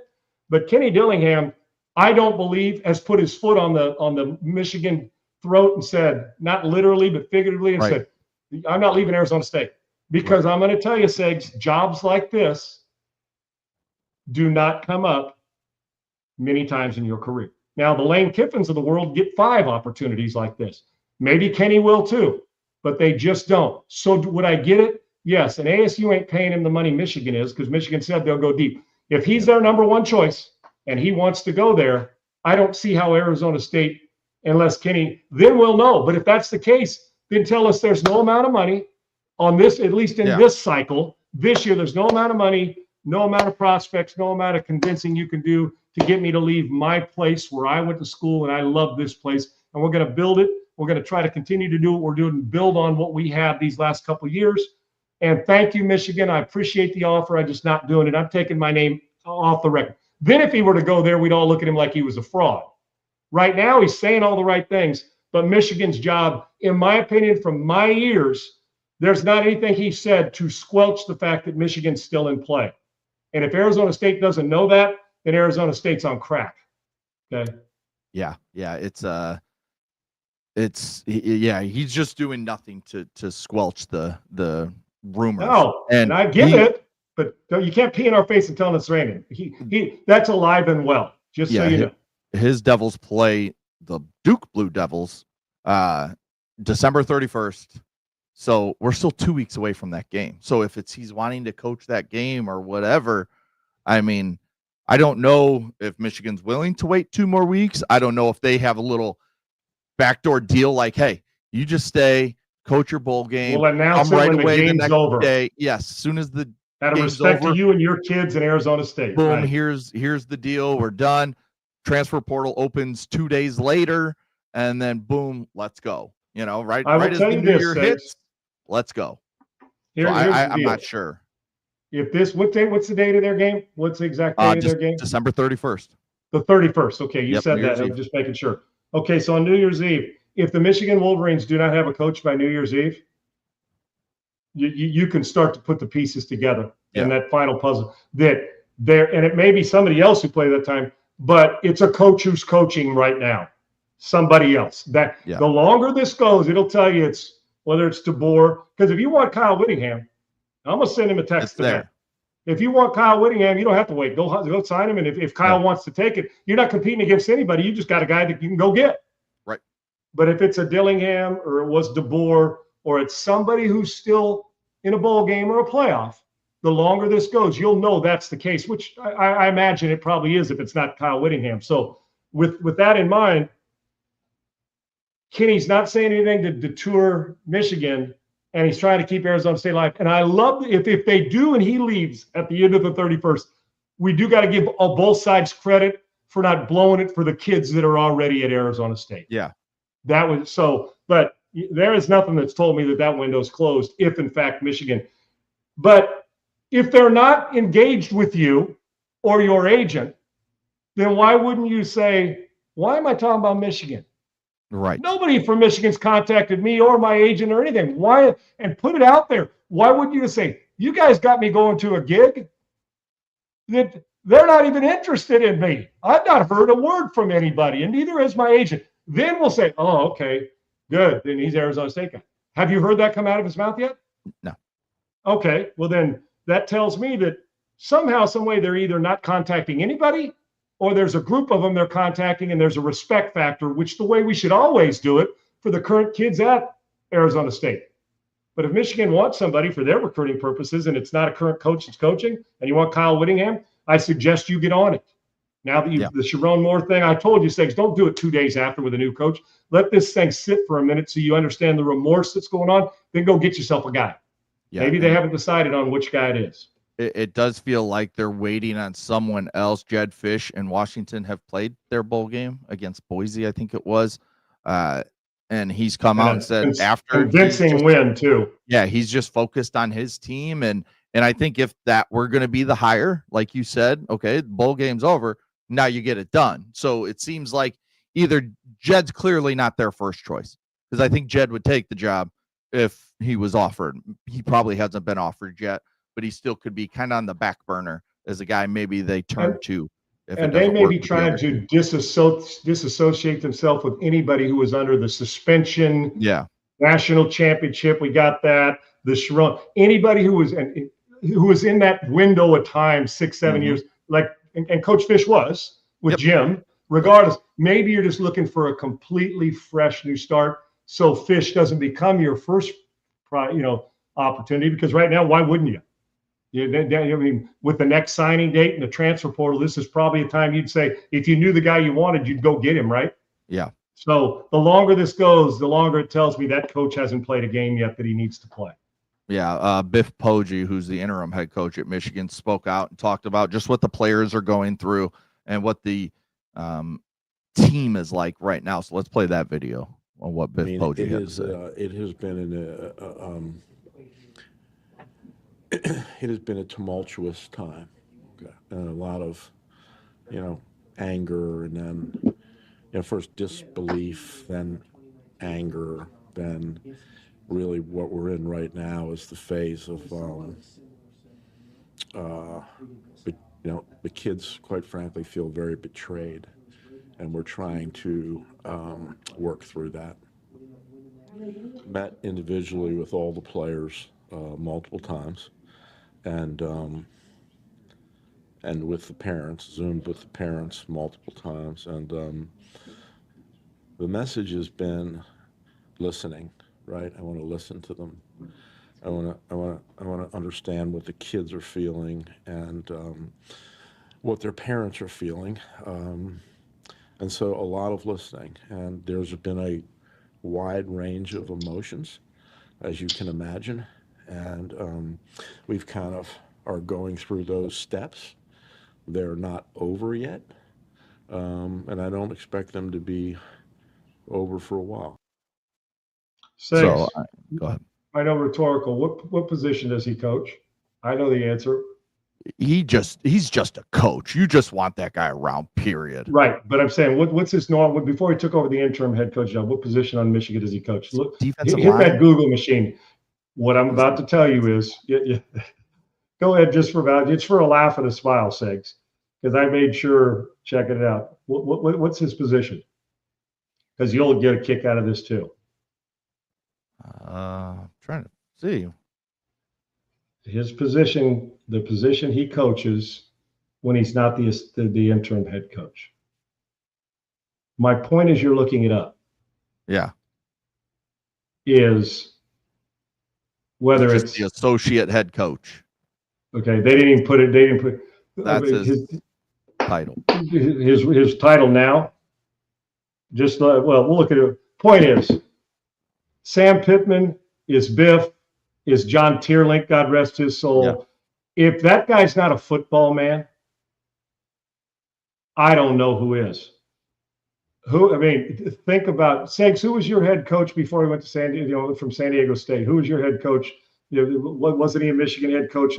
But Kenny Dillingham, I don't believe, has put his foot on the Michigan throat and said, not literally, but figuratively, and said, I'm not leaving Arizona State. Because I'm going to tell you, Segs, jobs like this do not come up many times in your career. Now, the Lane Kiffins of the world get 5 opportunities like this. Maybe Kenny will too, but they just don't. So would I get it? Yes, and ASU ain't paying him the money Michigan is, because Michigan said they'll go deep. If he's their number 1 choice and he wants to go there, I don't see how Arizona State, unless Kenny, then we'll know. But if that's the case, then tell us there's no amount of money on this, at least in this cycle. This year, there's no amount of money, no amount of prospects, no amount of convincing you can do to get me to leave my place where I went to school and I love this place. And we're going to build it. We're going to try to continue to do what we're doing, build on what we have these last couple of years. And thank you, Michigan. I appreciate the offer. I'm just not doing it. I'm taking my name off the record. Then if he were to go there, we'd all look at him like he was a fraud. Right now, he's saying all the right things. But Michigan's job, in my opinion, from my ears, there's not anything he said to squelch the fact that Michigan's still in play. And if Arizona State doesn't know that, then Arizona State's on crack. Okay. Yeah. It's he's just doing nothing to squelch the rumors. No, and I get it, but you can't pee in our face and tell us it's raining. That's alive and well. Just so you know, his Devils play the Duke Blue Devils December 31st. So we're still 2 weeks away from that game. So if he's wanting to coach that game or whatever, I mean, I don't know if Michigan's willing to wait 2 more weeks. I don't know if they have a little backdoor deal like, hey, you just stay, coach your bowl game. We'll announce it when the game's over. Day. Yes, as soon as the out of respect to you and your kids in Arizona State. Boom, right. here's the deal. We're done. Transfer portal opens 2 days later, and then boom, let's go. Right as the new year hits, let's go. I'm not sure. If this, what's the date of their game? What's the exact date of their game? December 31st. The 31st. Okay, you said that. I'm just making sure. Okay, so on New Year's Eve, if the Michigan Wolverines do not have a coach by New Year's Eve, you can start to put the pieces together in that final puzzle. And it may be somebody else who played that time, but it's a coach who's coaching right now. Somebody else. The longer this goes, it'll tell you whether it's DeBoer. Because if you want Kyle Whittingham, I'm gonna send him a text today. If you want Kyle Whittingham, you don't have to wait. Go sign him. And if Kyle wants to take it, you're not competing against anybody. You just got a guy that you can go get. Right. But if it's a Dillingham or it was DeBoer or it's somebody who's still in a bowl game or a playoff, the longer this goes, you'll know that's the case, which I imagine it probably is if it's not Kyle Whittingham. So with that in mind, Kenny's not saying anything to detour Michigan, and he's trying to keep Arizona State alive. And I love if they do and he leaves at the end of the 31st, we do got to give both sides credit for not blowing it for the kids that are already at Arizona State. Yeah. That was so, but there is nothing that's told me that window's closed if, in fact, Michigan. But if they're not engaged with you or your agent, then why wouldn't you say, why am I talking about Michigan? Right. Nobody from Michigan's contacted me or my agent or anything. Why? And put it out there. Why wouldn't you say, you guys got me going to a gig that they're not even interested in me? I've not heard a word from anybody, and neither has my agent. Then we'll say, oh, okay, good. Then he's Arizona State guy. Have you heard that come out of his mouth yet? No. Okay. Well, then that tells me that somehow, some way, they're either not contacting anybody, or there's a group of them they're contacting, and there's a respect factor, which the way we should always do it for the current kids at Arizona State. But if Michigan wants somebody for their recruiting purposes and it's not a current coach that's coaching, and you want Kyle Whittingham, I suggest you get on it. Now that the Sharon Moore thing, I told you, Segs, don't do it 2 days after with a new coach. Let this thing sit for a minute so you understand the remorse that's going on. Then go get yourself a guy. Yeah, maybe they haven't decided on which guy it is. It does feel like they're waiting on someone else. Jed Fish and Washington have played their bowl game against Boise, I think it was. And he's come out and said after convincing win too. Yeah, he's just focused on his team. And I think if that were going to be the hire, like you said, okay, bowl game's over. Now you get it done. So it seems like either Jed's clearly not their first choice, because I think Jed would take the job if he was offered. He probably hasn't been offered yet, but he still could be kind of on the back burner as a guy maybe they turn to. And they may be trying to disassociate themselves with anybody who was under the suspension. Yeah. National championship. We got that. The Sharon. Anybody who was in that window of time, 6-7 years, like and Coach Fish was with Jim. Regardless, maybe you're just looking for a completely fresh new start, so Fish doesn't become your first, opportunity. Because right now, why wouldn't you? I mean, with the next signing date and the transfer portal, this is probably a time you'd say, if you knew the guy you wanted, you'd go get him, right? Yeah. So the longer this goes, the longer it tells me that coach hasn't played a game yet that he needs to play. Yeah. Biff Poggi, who's the interim head coach at Michigan, spoke out and talked about just what the players are going through and what the team is like right now. So let's play that video on what Biff Poggi had to say. It has been it has been a tumultuous time, and a lot of, anger, and then, first disbelief, then anger, then really what we're in right now is the phase of, the kids, quite frankly, feel very betrayed, and we're trying to work through that. met individually with all the players multiple times, and with the parents, Zoomed with the parents multiple times, and the message has been listening. Right, I want to listen to them. I want to understand what the kids are feeling and what their parents are feeling, and so a lot of listening. And there's been a wide range of emotions, as you can imagine, and we've kind of are going through those steps. They're not over yet, and I don't expect them to be over for a while. So, go ahead. I know rhetorical. What position does he coach? I know the answer. He's just a coach. You just want that guy around, period. Right, but I'm saying, what's his norm? Before he took over the interim head coach job, what position on Michigan does he coach? Look, Defensive hit line. that Google machine. What I'm about to tell you is, go ahead, just for value. It's for a laugh and a smile, sakes, because I made sure checking it out. What's his position? Because you'll get a kick out of this too. Trying to see His position, the position he coaches when he's not the interim head coach. My point is, you're looking it up. Yeah. Is whether Just it's the associate head coach. Okay, they didn't even put it. They didn't put. That's his title. His title now. Just well, we'll look at it. Point is, Sam Pittman is Biff, is John Tierlink, God rest his soul. Yeah. If that guy's not a football man, I don't know who is. Who? I mean, think about Sags. Who was your head coach before he went to San Diego? From San Diego State. Who was your head coach? Wasn't he a Michigan head coach?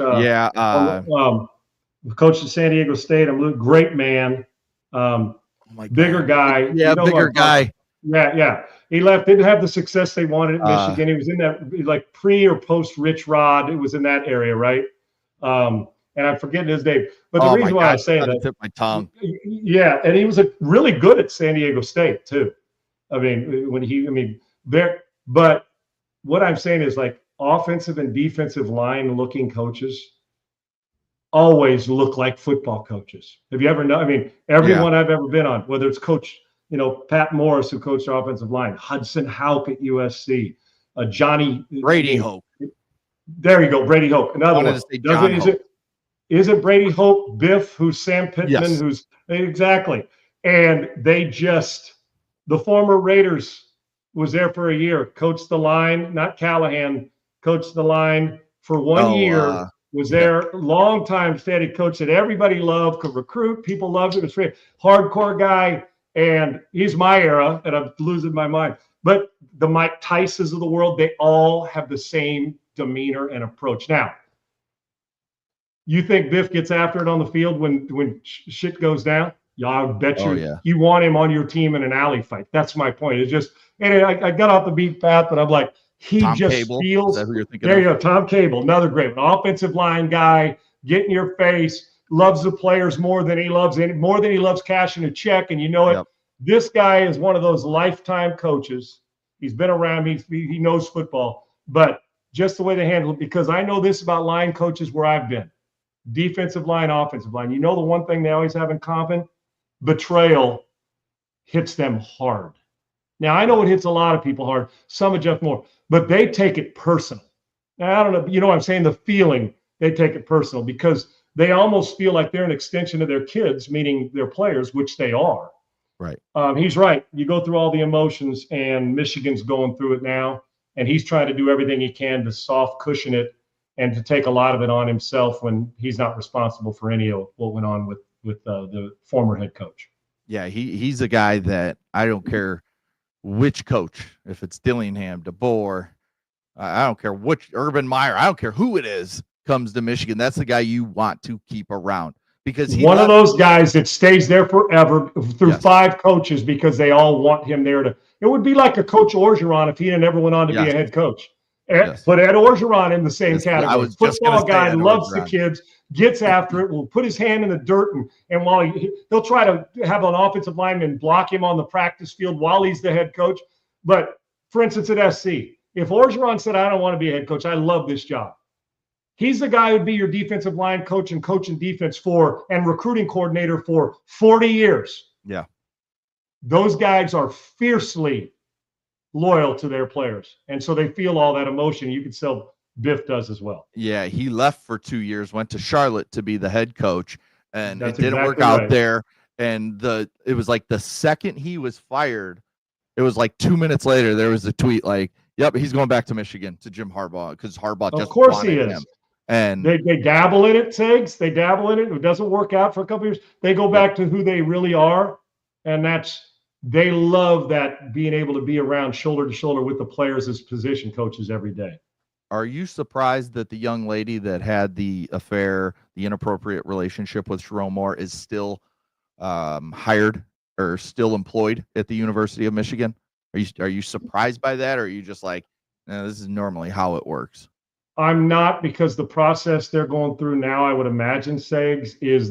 Coach at San Diego State. Great man. Bigger guy. Yeah, bigger guy. Yeah. He left, didn't have the success they wanted at Michigan. He was in that like pre or post Rich Rod. It was in that area, right? And I'm forgetting his name. But the reason why I was saying that, tip my tongue. Yeah, and he was really good at San Diego State too. But what I'm saying is, like, offensive and defensive line looking coaches always look like football coaches. Have you ever known? I mean, everyone I've ever been on, whether it's Coach, Pat Morris, who coached our offensive line, Hudson Houck at USC, Brady Hope. There you go, Brady Hope. Another one. Is it Brady Hope, Biff, who's Sam Pittman, yes. who's exactly. And the former Raiders was there for a year, coached the line, not Callahan, coached the line for 1 year, was there, long time steady coach that everybody loved, could recruit, people loved him, was a hardcore guy, and he's my era, and I'm losing my mind. But the Mike Tysons of the world, they all have the same demeanor and approach. Now, you think Biff gets after it on the field when shit goes down? Yeah, I bet you want him on your team in an alley fight. That's my point. It's just, and I got off the beat path, but I'm like, Tom Cable. Feels. Is that who you're thinking? There you go, Tom Cable, another great one. Offensive line guy, get in your face, loves the players more than he loves cashing a check, and you know it. Yep. This guy is one of those lifetime coaches. He's been around. He knows football, but just the way they handle it. Because I know this about line coaches where I've been. Defensive line, offensive line. You know the one thing they always have in common? Betrayal hits them hard. Now, I know it hits a lot of people hard, some of Jeff more, but they take it personal. Now, I don't know, you know what I'm saying? The feeling, they take it personal because they almost feel like they're an extension of their kids, meaning their players, which they are. Right. He's right. You go through all the emotions, and Michigan's going through it now, and he's trying to do everything he can to soft cushion it and to take a lot of it on himself when he's not responsible for any of what went on with the former head coach. Yeah, he's a guy that I don't care which coach, if it's Dillingham, DeBoer, I don't care which Urban Meyer, I don't care who it is, comes to Michigan. That's the guy you want to keep around because he's one of those guys that stays there forever through 5 coaches because they all want him there to. It would be like a Coach Orgeron if he had never went on to be a head coach. Put Ed Orgeron in the same category. Football guy loves the kids, gets after it, will put his hand in the dirt, and while he'll try to have an offensive lineman block him on the practice field while he's the head coach. But for instance, at SC, if Orgeron said, I don't want to be a head coach, I love this job. He's the guy who'd be your defensive line coach and coaching defense for and recruiting coordinator for 40 years. Yeah. Those guys are fiercely loyal to their players. And so they feel all that emotion. You could tell Biff does as well. Yeah, he left for 2 years, went to Charlotte to be the head coach, and That's it didn't exactly work out right. there. And it was like the second he was fired, it was like 2 minutes later, there was a tweet like, yep, he's going back to Michigan to Jim Harbaugh because Harbaugh just Of course he wanted is. him. And they dabble in it, Tiggs. They dabble in it. It doesn't work out for a couple of years. They go back to who they really are. And they love that, being able to be around shoulder to shoulder with the players as position coaches every day. are you surprised that the young lady that had the affair, the inappropriate relationship with Sharon Moore, is still hired or still employed at the University of Michigan? Are you surprised by that, or are you just like, this is normally how it works? I'm not, because the process they're going through now, I would imagine, Sags, is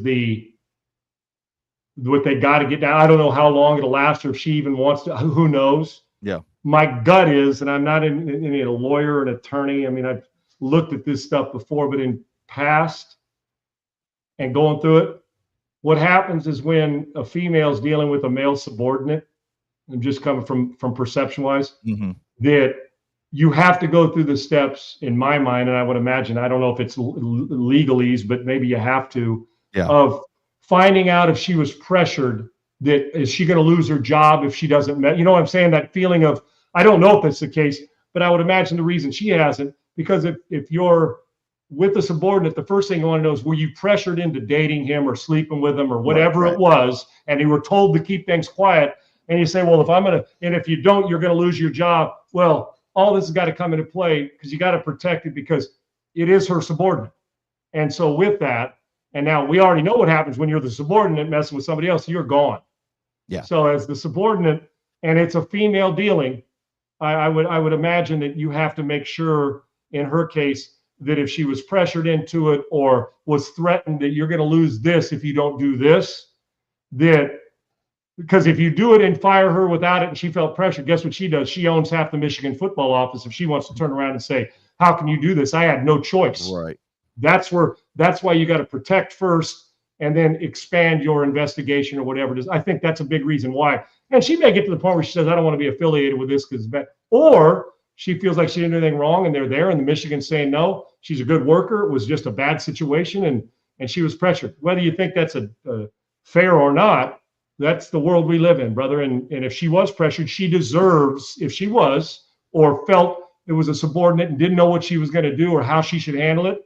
what they got to get down. I don't know how long it'll last, or if she even wants to. Who knows? Yeah. My gut is, and I'm not a lawyer, an attorney. I mean, I've looked at this stuff before, but in past and going through it, what happens is when a female is dealing with a male subordinate, I'm just coming from perception wise, that you have to go through the steps, in my mind, and I would imagine, I don't know if it's legalese, but maybe you have to, of finding out if she was pressured, that is she going to lose her job if she doesn't, you know what I'm saying? That feeling of, I don't know if that's the case, but I would imagine the reason she hasn't, because if you're with a subordinate, the first thing you want to know is, were you pressured into dating him or sleeping with him or whatever it was, and you were told to keep things quiet, and you say, well, if you don't, you're going to lose your job. Well, all this has got to come into play, because you got to protect it, because it is her subordinate. And so with that, and now we already know what happens when you're the subordinate messing with somebody else, you're gone. Yeah. So as the subordinate, and it's a female dealing, I would imagine that you have to make sure, in her case, that if she was pressured into it or was threatened that you're going to lose this if you don't do this, because if you do it and fire her without it and she felt pressured, guess what she does? She owns half the Michigan football office if she wants to turn around and say, how can you do this? I had no choice. Right. That's why you got to protect first and then expand your investigation or whatever it is. I think that's a big reason why. And she may get to the point where she says, I don't want to be affiliated with this because it's bad. Or she feels like she didn't do anything wrong and they're there and the Michigan's saying, no, she's a good worker. It was just a bad situation and she was pressured. Whether you think that's a fair or not, that's the world we live in, brother. And if she was pressured, she deserves, if she was, or felt it was a subordinate and didn't know what she was going to do or how she should handle it,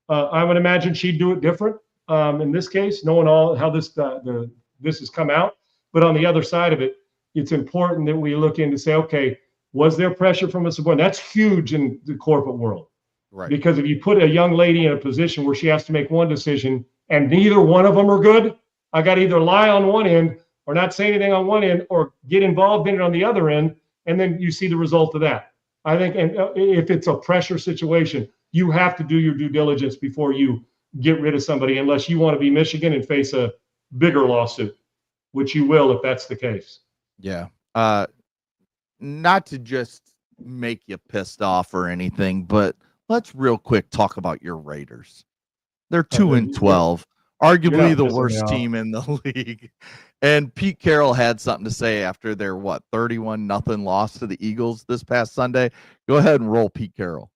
I would imagine she'd do it different. In this case, knowing all how this has come out. But on the other side of it, it's important that we look in to say, okay, was there pressure from a subordinate? That's huge in the corporate world. Right. Because if you put a young lady in a position where she has to make one decision and neither one of them are good, I got to either lie on one end or not say anything on one end or get involved in it on the other end. And then you see the result of that. I think, and if it's a pressure situation, you have to do your due diligence before you get rid of somebody, unless you want to be Michigan and face a bigger lawsuit, which you will if that's the case. Yeah. Not to just make you pissed off or anything, but let's real quick talk about your Raiders. They're 2-12, arguably the worst team in the league. And Pete Carroll had something to say after their 31-0 loss to the Eagles this past Sunday. Go ahead and roll Pete Carroll.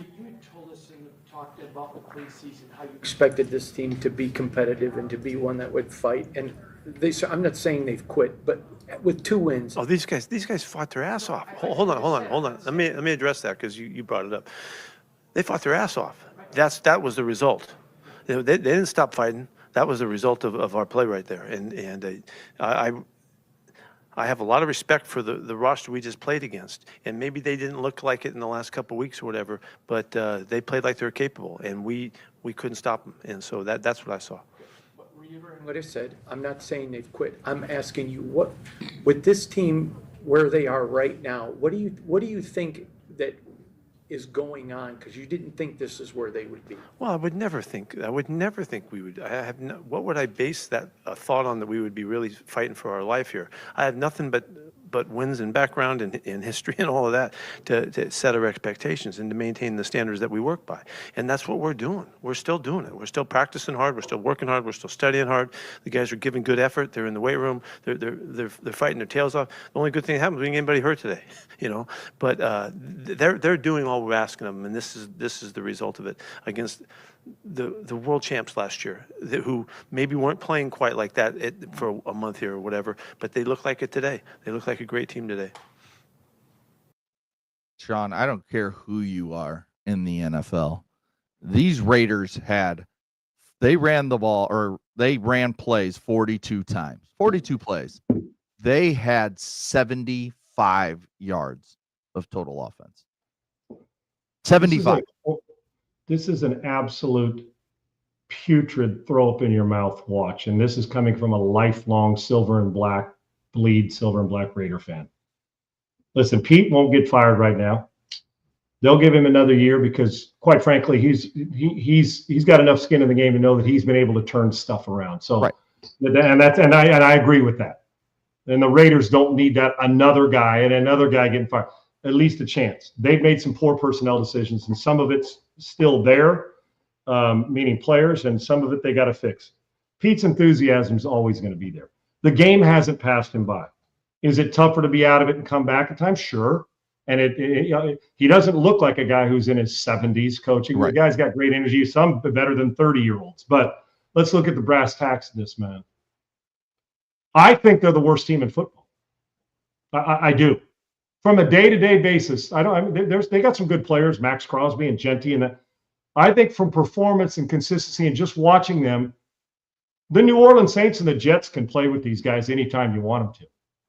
You had told us and talked about the preseason how you expected this team to be competitive and to be one that would fight. And I'm not saying they've quit, but with 2 wins. Oh, these guys fought their ass off. Hold on. Let me address that because you brought it up. They fought their ass off. That was the result. They didn't stop fighting. That was the result of our play right there. And I have a lot of respect for the roster we just played against. And maybe they didn't look like it in the last couple of weeks or whatever, but they played like they were capable, and we couldn't stop them. And so that's what I saw. Reiterating what I said, I'm not saying they've quit. I'm asking you, what with this team where they are right now, what do you think that is going on? Because you didn't think this is where they would be. Well, I would never think we would. What would I base that thought on, that we would be really fighting for our life here? I have nothing but but wins and background and history and all of that to set our expectations and to maintain the standards that we work by. And that's what we're doing. We're still doing it. We're still practicing hard. We're still working hard. We're still studying hard. The guys are giving good effort. They're in the weight room. They're fighting their tails off. The only good thing that happens is we didn't get anybody hurt today, But they're doing all we're asking of them, and this is the result of it against the world champs last year, who maybe weren't playing quite like that for a month here or whatever, but they look like it today. They look like a great team today. Sean, I don't care who you are in the NFL. These Raiders they ran the ball, or they ran plays 42 times, 42 plays. They had 75 yards of total offense. 75. This is an absolute putrid throw up in your mouth watch. And this is coming from a lifelong silver and black Raider fan. Listen, Pete won't get fired right now. They'll give him another year because, quite frankly, he's got enough skin in the game to know that he's been able to turn stuff around. So, right. and I agree with that. And the Raiders don't need that another guy getting fired. At least a chance. They've made some poor personnel decisions, and some of it's still there, meaning players, and some of it they got to fix. Pete's enthusiasm is always going to be there. The game hasn't passed him by. Is it tougher to be out of it and come back at times? Sure. And he doesn't look like a guy who's in his 70s coaching. Right. The guy's got great energy, some better than 30-year-olds. But let's look at the brass tacks of this, man. I think they're the worst team in football. I do. From a day-to-day basis, they got some good players, Max Crosby and Genty, and that. I think from performance and consistency and just watching them, the New Orleans Saints and the Jets can play with these guys anytime you want them to.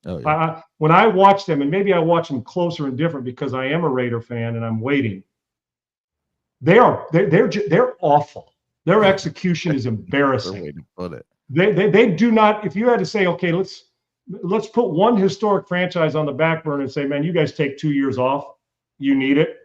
Oh, yeah. When I watch them, and maybe I watch them closer and different because I am a Raider fan and I'm waiting. They're awful. Their execution is embarrassing. Way to put it. They do not. If you had to say, okay, let's put one historic franchise on the back burner and say, man, you guys take 2 years off. You need it.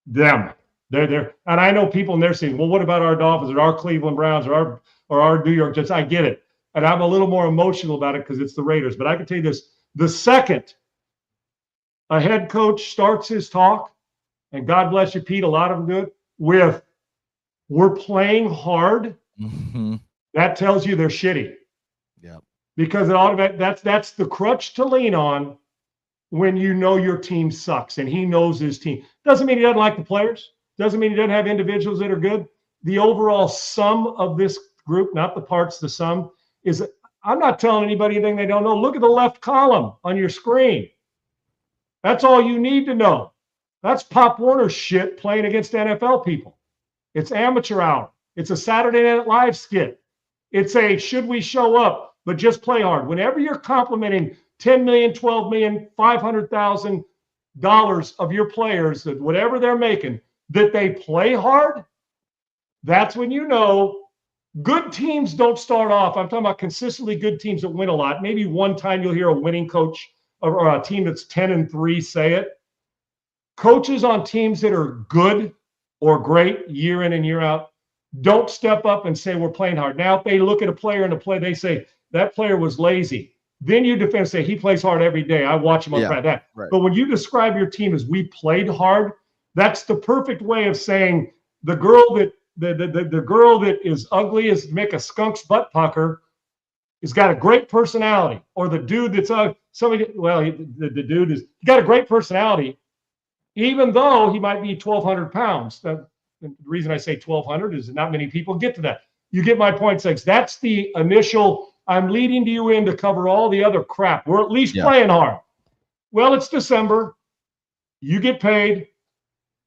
Them. They're there. And I know people, and they're saying, well, what about our Dolphins or our Cleveland Browns or our New York Jets? I get it. And I'm a little more emotional about it because it's the Raiders. But I can tell you this, the second a head coach starts his talk, and God bless you, Pete, a lot of them do it, with we're playing hard, that tells you they're shitty. Yeah. Because that's the crutch to lean on when you know your team sucks, and he knows his team. Doesn't mean he doesn't like the players. Doesn't mean he doesn't have individuals that are good. The overall sum of this group, not the parts, the sum, is I'm not telling anybody anything they don't know. Look at the left column on your screen. That's all you need to know. That's Pop Warner shit playing against NFL people. It's amateur hour. It's a Saturday Night Live skit. It's a should we show up, but just play hard. Whenever you're complimenting $10 million, $12 million, $500,000 of your players, that whatever they're making, that they play hard, that's when you know good teams don't start off. I'm talking about consistently good teams that win a lot. Maybe one time you'll hear a winning coach or a team that's 10-3 say it. Coaches on teams that are good or great year in and year out don't step up and say we're playing hard. Now, if they look at a player in a play, they say that player was lazy. Then you defend and say he plays hard every day. I watch him on that. Right. But when you describe your team as we played hard, that's the perfect way of saying the girl that the girl that is ugly as make a skunk's butt pucker has got a great personality, or the dude that's the dude is he got a great personality, even though he might be 1,200 pounds. The reason I say 1,200 is that not many people get to that. You get my point, Six. That's the initial. I'm leading you in to cover all the other crap. We're at least playing hard. Well, it's December. You get paid.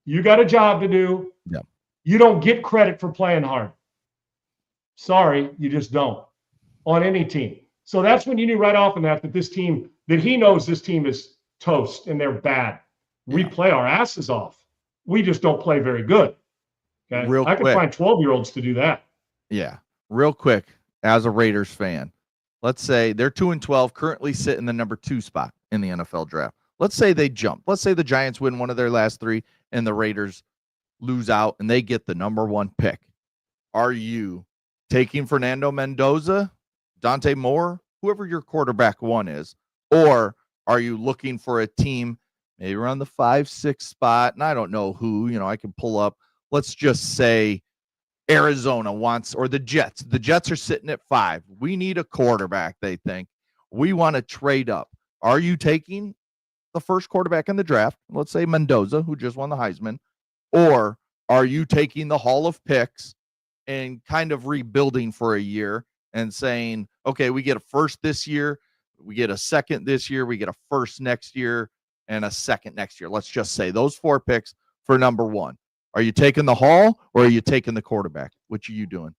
You got a job to do. Yeah. You don't get credit for playing hard. Sorry, you just don't on any team. So that's when you knew right off in that this team, that he knows this team is toast and they're bad. We play our asses off. We just don't play very good. Okay. I could find 12-year-olds to do that. Yeah. Real quick, as a Raiders fan, let's say they're 2-12, currently sit in the number 2 spot in the NFL draft. Let's say they jump. Let's say the Giants win one of their last 3 and the Raiders lose out and they get the number 1 pick. Are you taking Fernando Mendoza, Dante Moore, whoever your quarterback 1 is, or Are you looking for a team maybe around the 5-6 spot? And I don't know who, I can pull up. Let's just say Arizona wants, or the Jets. The Jets are sitting at 5. We need a quarterback, they think. We want to trade up. Are you taking the first quarterback in the draft? Let's say Mendoza, who just won the Heisman. Or are you taking the haul of picks and kind of rebuilding for a year and saying, okay, we get a first this year, we get a second this year, we get a first next year, and a second next year. Let's just say those 4 picks for number 1. Are you taking the haul or are you taking the quarterback? Which are you doing?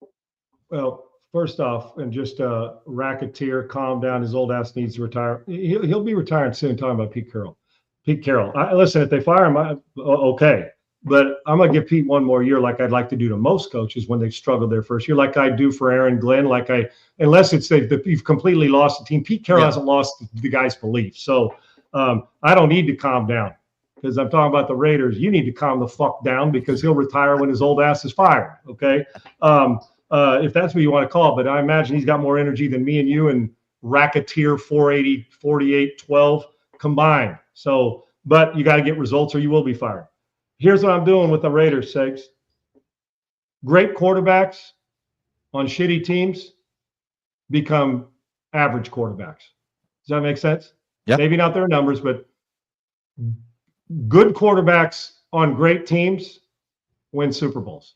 Well, first off, and just racketeer, calm down. His old ass needs to retire. He'll be retiring soon. Talking about Pete Carroll. Listen, if they fire him, okay. But I'm going to give Pete one more year, like I'd like to do to most coaches when they've struggled their first year, like I do for Aaron Glenn. Unless it's you've completely lost the team. Pete Carroll hasn't lost the guy's belief. So I don't need to calm down, because I'm talking about the Raiders. You need to calm the fuck down, because he'll retire when his old ass is fired. Okay. If that's what you want to call it. But I imagine he's got more energy than me and you and racketeer 480, 48, 12 combined. So, but you got to get results or you will be fired. Here's what I'm doing with the Raiders, Segs. Great quarterbacks on shitty teams become average quarterbacks. Does that make sense? Yeah. Maybe not their numbers, but good quarterbacks on great teams win Super Bowls.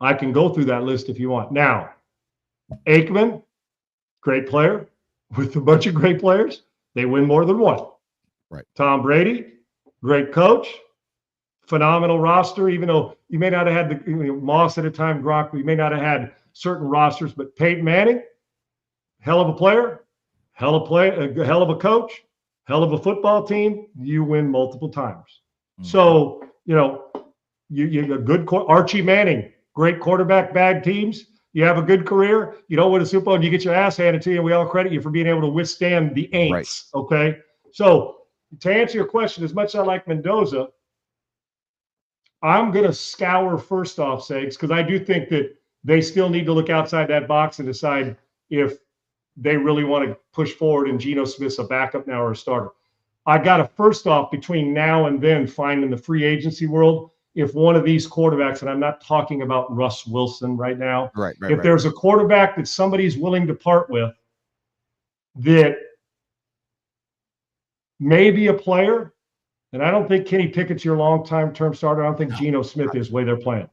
I can go through that list if you want. Now, Aikman, great player, with a bunch of great players, they win more than one. Right. Tom Brady, great coach, phenomenal roster, even though you may not have had the Moss at a time, Gronk, we may not have had certain rosters, but Peyton Manning, hell of a player, hell of a coach, hell of a football team, you win multiple times. Mm-hmm. So, you a good Archie Manning, great quarterback, bad teams. You have a good career. You don't win a Super Bowl, and you get your ass handed to you, and we all credit you for being able to withstand the ain'ts. Right. Okay? So, to answer your question, as much as I like Mendoza, I'm going to scour first off, Segs, because I do think that they still need to look outside that box and decide if they really want to push forward and Geno Smith's a backup now or a starter. I got to first off, between now and then, find in the free agency world, if one of these quarterbacks, and I'm not talking about Russ Wilson right now, if there's a quarterback that somebody's willing to part with that may be a player, and I don't think Kenny Pickett's your long-time term starter. I don't think Geno Smith is the way they're playing.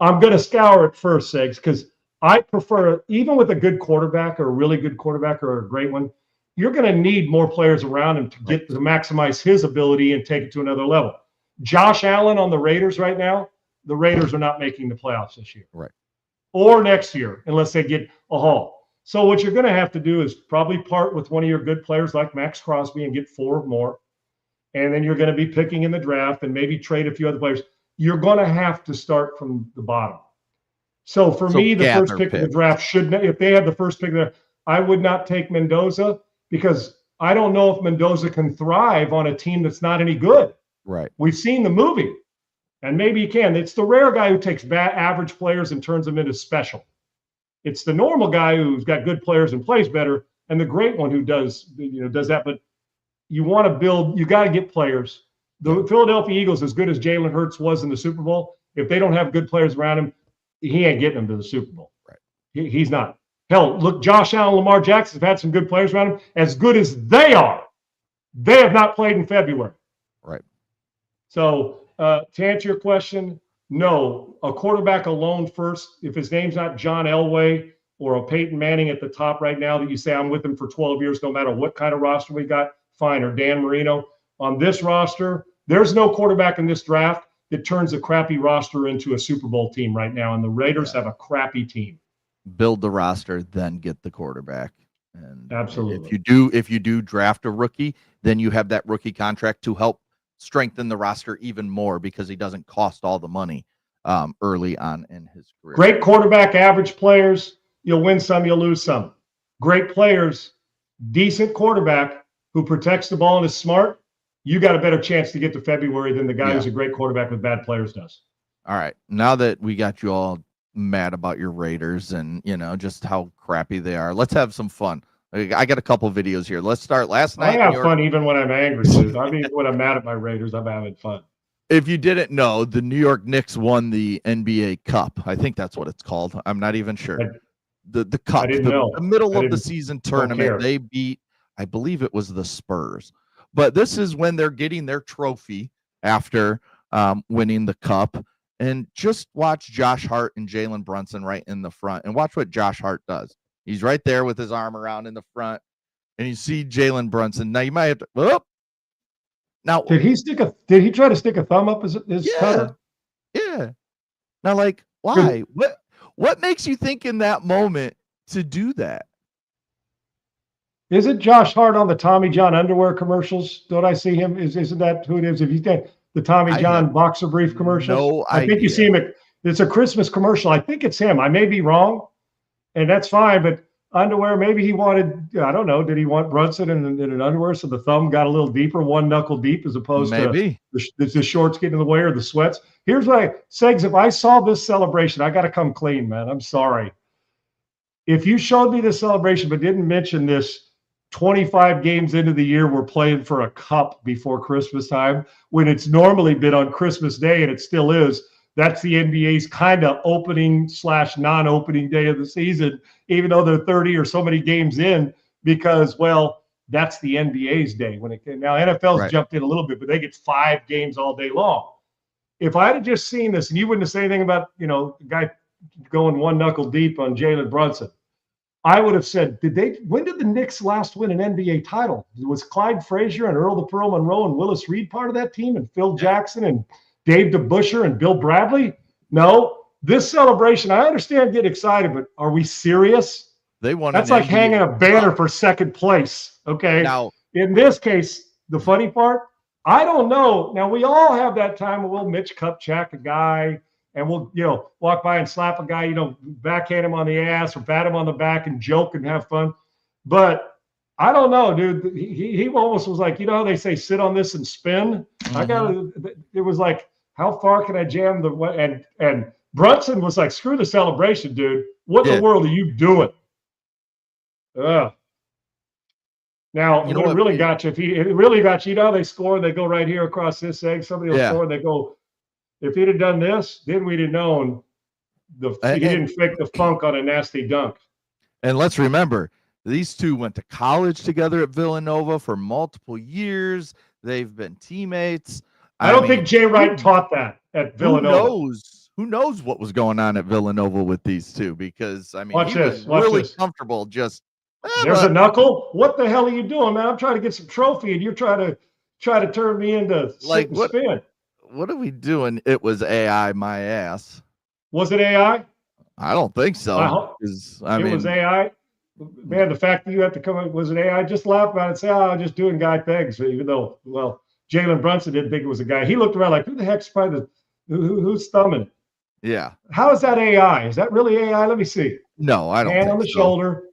I'm going to scour it first, Segs, because I prefer, even with a good quarterback or a really good quarterback or a great one, you're going to need more players around him to get to maximize his ability and take it to another level. Josh Allen on the Raiders right now, the Raiders are not making the playoffs this year. Right. Or next year, unless they get a haul. So what you're going to have to do is probably part with one of your good players like Max Crosby and get 4 more. And then you're going to be picking in the draft and maybe trade a few other players. You're going to have to start from the bottom. So for me, the first pick of the draft if they had the first pick there, I would not take Mendoza, because I don't know if Mendoza can thrive on a team that's not any good. Right. We've seen the movie, and maybe he can. It's the rare guy who takes average players and turns them into special. It's the normal guy who's got good players and plays better, and the great one who does that. But you want to build, you got to get players. The Philadelphia Eagles, as good as Jalen Hurts was in the Super Bowl, if they don't have good players around him, he ain't getting them to the Super Bowl. Right. He's not. Hell, look, Josh Allen, Lamar Jackson have had some good players around him. As good as they are, they have not played in February. Right. So to answer your question, no, a quarterback alone first. If his name's not John Elway or a Peyton Manning at the top right now that you say I'm with him for 12 years, no matter what kind of roster we got, fine. Or Dan Marino. On this roster, there's no quarterback in this draft that turns a crappy roster into a Super Bowl team right now, and the Raiders have a crappy team. Build the roster, then get the quarterback. And absolutely, if you do draft a rookie, then you have that rookie contract to help strengthen the roster even more, because he doesn't cost all the money early on in his career. Great quarterback, average players, you'll win some, you'll lose some. Great players, decent quarterback who protects the ball and is smart, you got a better chance to get to February than the guy who's a great quarterback with bad players does. All right. Now that we got you all mad about your Raiders and, just how crappy they are, let's have some fun. I got a couple videos here. Let's start last night. I have fun even when I'm angry, dude. I mean, when I'm mad at my Raiders, I'm having fun. If you didn't know, the New York Knicks won the NBA Cup. I think that's what it's called. I'm not even sure. The Cup, the middle of the season tournament, they beat, I believe it was the Spurs. But this is when they're getting their trophy after winning the Cup. And just watch Josh Hart and Jalen Brunson right in the front. And watch what Josh Hart does. He's right there with his arm around in the front. And you see Jalen Brunson. Now you might have to, whoop. Now, did he try to stick a thumb up his cutter? Yeah. Now, like, why? What makes you think in that moment to do that? Isn't Josh Hart on the Tommy John underwear commercials? Don't I see him? Isn't that who it is? If you think the Tommy John boxer brief commercials, no I think you see him. It's a Christmas commercial. I think it's him. I may be wrong, and that's fine. But underwear, maybe he wanted, I don't know, did he want Brunson in an underwear so the thumb got a little deeper, one knuckle deep, as opposed to the shorts getting in the way or the sweats? Here's what Segs, if I saw this celebration, I got to come clean, man. I'm sorry. If you showed me this celebration but didn't mention this 25 games into the year we're playing for a cup before Christmas time, when it's normally been on Christmas Day, and it still is, that's the NBA's kind of opening / non-opening day of the season, even though they're 30 or so many games in, because, well, that's the NBA's day. Now NFL's jumped in a little bit, but they get 5 games all day long. If I'd have just seen this, and you wouldn't have said anything about, the guy going one knuckle deep on Jalen Brunson, I would have said, when did the Knicks last win an NBA title? Was Clyde Frazier and Earl the Pearl Monroe and Willis Reed part of that team, and Phil Jackson and Dave DeBusschere and Bill Bradley? No. This celebration, I understand get excited, but are we serious? They won. That's like hanging a banner for second place. Okay. Now, in this case, the funny part, I don't know. Now, we all have that time when we'll Mitch Kupchak a guy, and we'll, walk by and slap a guy, backhand him on the ass or pat him on the back and joke and have fun. But I don't know, dude. He almost was like, how they say sit on this and spin? Mm-hmm. It was like, how far can I jam and Brunson was like, screw the celebration, dude. What in the world are you doing? Now, it really got you. It really got you. How they score, they go right here across this egg. Somebody will score, and they go. If he'd have done this, then we'd have known he didn't fake the funk on a nasty dunk. And let's remember, these two went to college together at Villanova for multiple years. They've been teammates. I don't think Jay Wright taught that at Villanova. Who knows what was going on at Villanova with these two? Because, he was really comfortable just. There's a knuckle. What the hell are you doing, man? I'm trying to get some trophy, and you're trying to turn me into like what? Spin. What are we doing? It was AI, my ass. Was it AI? I don't think so. It was AI. Man, the fact that you have to come up, was it AI? Just laugh about it and say, I'm just doing guy things. Even though, Jalen Brunson didn't think it was a guy. He looked around like, who the heck's probably who's thumbing? Yeah. How is that AI? Is that really AI? Let me see. No, I don't. Hand on the shoulder.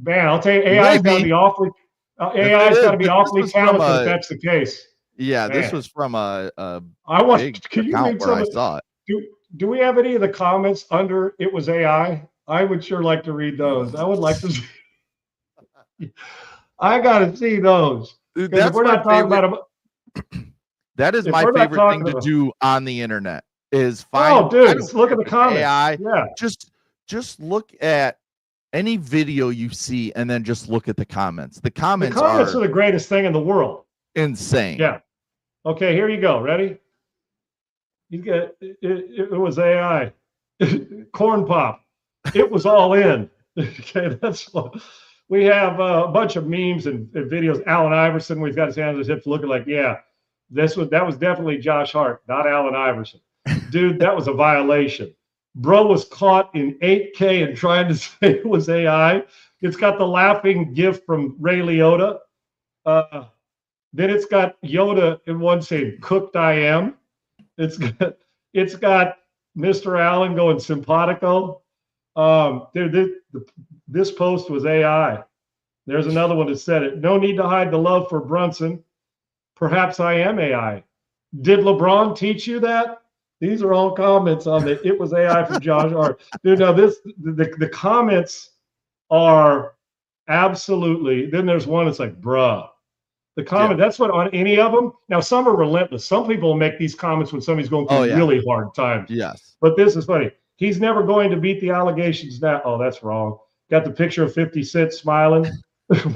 Man, I'll tell you, AI's got to be awfully. AI's got to be awfully talented if that's the case. Yeah, Man. This was from a can you read some I saw it. Do we have any of the comments under it was AI? I would sure like to read those. I would like to see. I got to see those. That's we're not talking about that is my favorite thing to do on the internet is find. Oh, dude, look at the comments. AI. Yeah. Just look at any video you see and then just look at the comments. The comments are the greatest thing in the world. Insane. Yeah. Okay, here you go. Ready? You get it was AI. Corn pop. It was all in. Okay, that's what we have a bunch of memes and videos. Allen Iverson, we've got his hands on his hips looking like, that was definitely Josh Hart, not Allen Iverson. Dude, that was a violation. Bro was caught in 8K and trying to say it was AI. It's got the laughing gif from Ray Liotta. Then it's got Yoda in one saying, cooked I am. It's got Mr. Allen going simpatico. This post was AI. There's another one that said it. No need to hide the love for Brunson. Perhaps I am AI. Did LeBron teach you that? These are all comments on the it was AI from Josh Hart. Dude, now the comments are Absolutely. Then there's one that's like, bruh. The comment, that's what on any of them. Now, some are relentless. Some people will make these comments when somebody's going through really hard times. Yes. But this is funny. He's never going to beat the allegations now. Oh, that's wrong. Got the picture of 50 Cent smiling.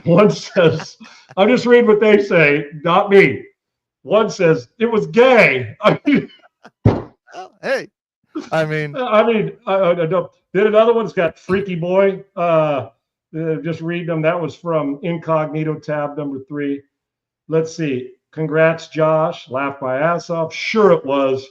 One says, I'm just reading what they say, not me. One says, it was gay. I mean, hey. I mean, I don't. Then another one's got Freaky Boy. Just read them. That was from Incognito tab number 3. Let's see. Congrats, Josh. Laughed my ass off. Sure it was.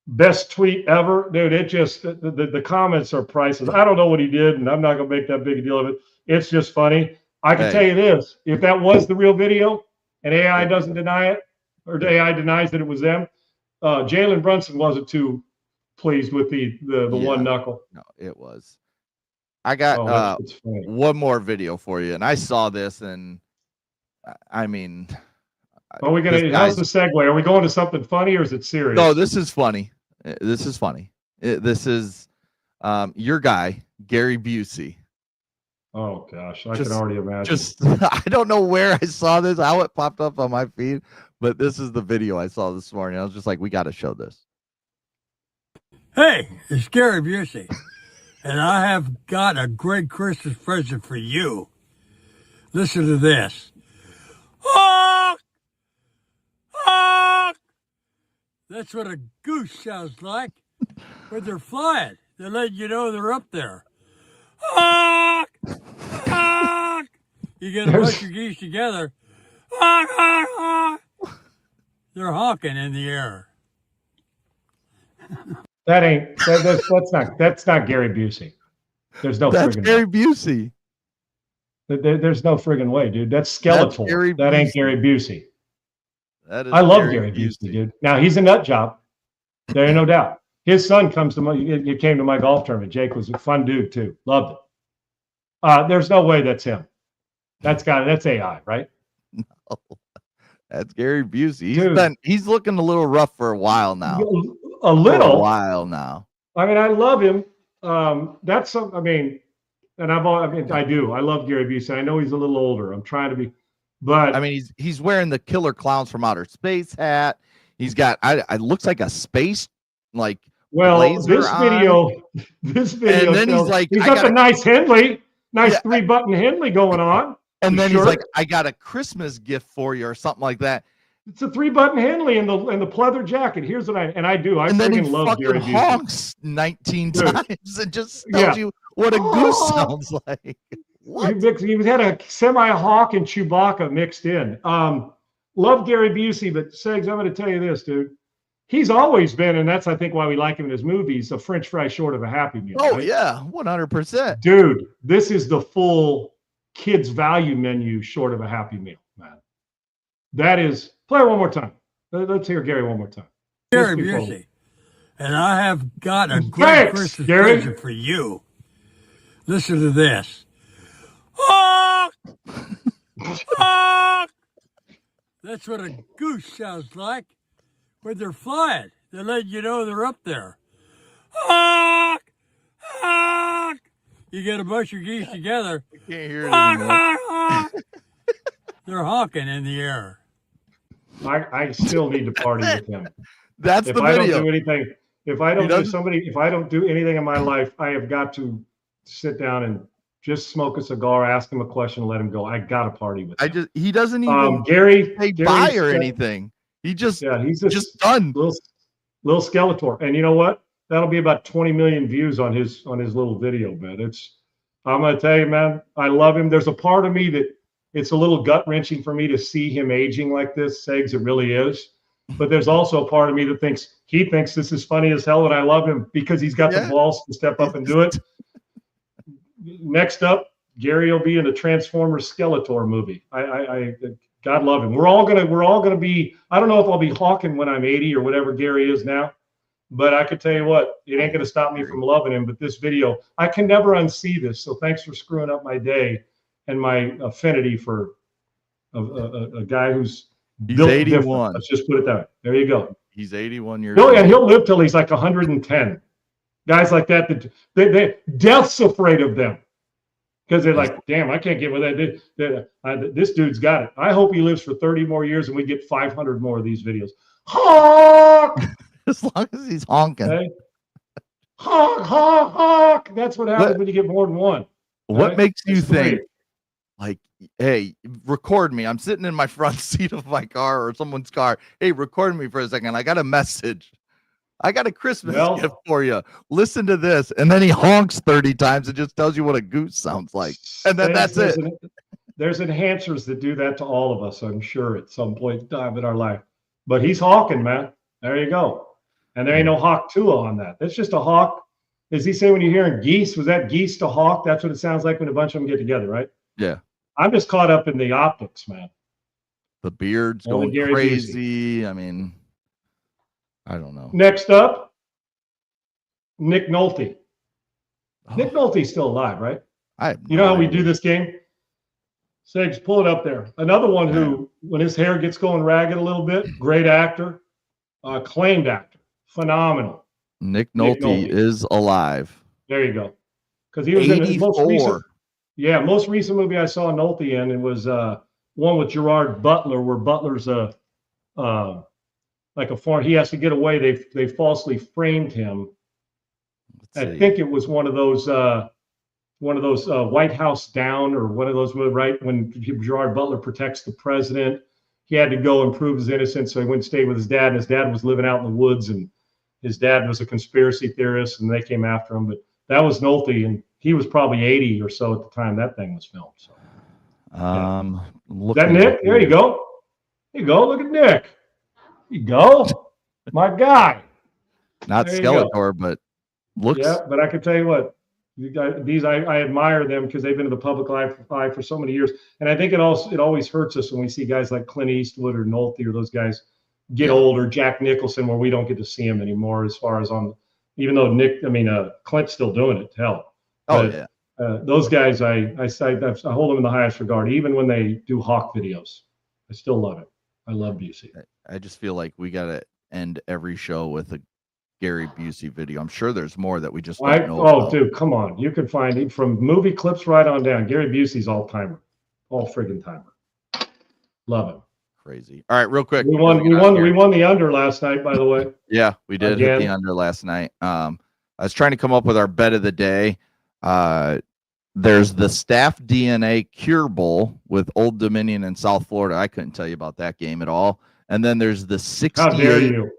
Best tweet ever. Dude, it just, the comments are priceless. I don't know what he did, and I'm not going to make that big a deal of it. It's just funny. I can tell you this. If that was the real video and AI doesn't deny it, or AI denies that it was them, Jalen Brunson wasn't too pleased with the one knuckle. No, it was. I got one more video for you, and I saw this, and I mean, are we gonna? How's the segue? Are we going to something funny or is it serious? No, this is funny. This is funny. This is your guy, Gary Busey. Oh gosh, I can already imagine. I don't know where I saw this, how it popped up on my feed, but this is the video I saw this morning. I was just like, we got to show this. Hey, it's Gary Busey, and I have got a great Christmas present for you. Listen to this. Honk! Honk! That's what a goose sounds like when they're flying. They let you know they're up there. Honk! Honk! You get a bunch of geese together. Honk, honk, honk. They're honking in the air. That's not Gary Busey. There's no That's friggin' Gary way. Busey. There's no friggin' way, dude. That's Skeletor. That ain't Gary Busey. I love Gary Busey, dude. Now he's a nut job. There ain't no doubt. His son comes to my. He came to my golf tournament. Jake was a fun dude too. Loved it. There's no way that's him. That's AI, right? No, that's Gary Busey. He's looking a little rough for a while now. A little. For a while now. I mean, I love him. That's some. I mean, and I do. I love Gary Busey. I know he's a little older. I'm trying to be, but I mean, he's wearing the Killer Clowns from Outer Space hat. He's got. It looks like a space blazer this video, and then he's got the nice Henley, 3-button Henley going on. And then he's like, I got a Christmas gift for you or something like that. It's a 3-button Henley and the pleather jacket. Here's what I do. I freaking love Gary Busey. Honks 19 times and just tells you what a goose sounds like. He had a semi-hawk and Chewbacca mixed in. Love Gary Busey, but Segs, I'm going to tell you this, dude. He's always been, and that's I think why we like him in his movies, a French fry short of a Happy Meal. Oh right? yeah, 100%. Dude, this is the full kids value menu short of a Happy Meal, man. That is. Play it one more time. Let's hear Gary one more time. Gary Busey, and I have got a great Christmas present for you. Listen to this. Honk! Honk! That's what a goose sounds like when they're flying. They let you know they're up there. Honk! Honk! You get a bunch of geese together. I can't hear it honk, anymore. honk, honk. They're honking in the air. I still need to party with him. That's if the I video. don't do anything, if I don't do anything in my life, I have got to sit down and just smoke a cigar, ask him a question, and let him go. I got to party with him. He doesn't even say bye or anything. He's just done. Little Skeletor. And you know what? That'll be about 20 million views on his little video, man. I'm gonna tell you, man, I love him. There's a part of me that it's a little gut-wrenching for me to see him aging like this, Segs. It really is. But there's also a part of me that thinks this is funny as hell, and I love him because he's got the balls to step up and do it. Next up, Gary will be in a Transformers Skeletor movie. I God love him. We're all gonna be. I don't know if I'll be hawking when I'm 80 or whatever Gary is now, but I could tell you what, it ain't gonna stop me from loving him. But this video, I can never unsee this. So thanks for screwing up my day and my affinity for a guy who's built 81. Different. Let's just put it that way. There you go. He's 81 years old. And he'll live till he's like 110. Guys like that, they death's afraid of them. because they're like, damn, I can't get with that. This dude's got it. I hope he lives for 30 more years and we get 500 more of these videos. Honk! As long as he's honking. Okay? Honk, honk, honk. That's what happens when you get more than one. What Okay? makes you It's think, great. like, hey, record me? I'm sitting in my front seat of my car or someone's car. Hey, record me for a second. I got a message. I got a Christmas gift for you. Listen to this. And then he honks 30 times and just tells you what a goose sounds like. And then that's it. There's enhancers that do that to all of us, I'm sure, at some point in time in our life. But he's hawking, man. There you go. And there ain't no hawk Tua on that. That's just a hawk. As he say when you're hearing geese, was that geese to hawk? That's what it sounds like when a bunch of them get together, right? Yeah. I'm just caught up in the optics, man. The beard's Only going Gary crazy. I mean, I don't know. Next up, Nick Nolte. Nick Nolte's still alive, right? You know how we do this game? Segs, pull it up there. Another one who, when his hair gets going ragged a little bit, great actor, acclaimed actor, phenomenal. Nick Nolte is alive. There you go. Because he was in his most 84. recent, most recent movie I saw Nolte in. It was one with Gerard Butler, where Butler's like a foreign. He has to get away. They falsely framed him. I think it was one of those White House Down, or one of those, right when Gerard Butler protects the president. He had to go and prove his innocence, so he went and stayed with his dad. And his dad was living out in the woods, and his dad was a conspiracy theorist, and they came after him. But that was Nolte, and he was probably 80 or so at the time that thing was filmed. So, Is that Nick? There you go. There you go. Look at Nick. There you go. My guy. Not Skeletor, but looks. Yeah, but I can tell you what, I admire them because they've been in the public eye for so many years. And I think it always hurts us when we see guys like Clint Eastwood or Nolte or those guys get older, Jack Nicholson, where we don't get to see him anymore as far as even though Clint's still doing it, hell. But, those guys, I hold them in the highest regard, even when they do Hawk videos. I still love it. I love Busey. I just feel like we got to end every show with a Gary Busey video. I'm sure there's more that we just don't know about. Dude, come on. You can find it from movie clips right on down. Gary Busey's all-timer. All friggin' timer. Love it. Crazy. All right, real quick. We won the under last night, by the way. Yeah, we did hit the under last night. I was trying to come up with our bet of the day. There's the Staff DNA Cure Bowl with Old Dominion in South Florida. I couldn't tell you about that game at all. And then there's the 68. How dare you?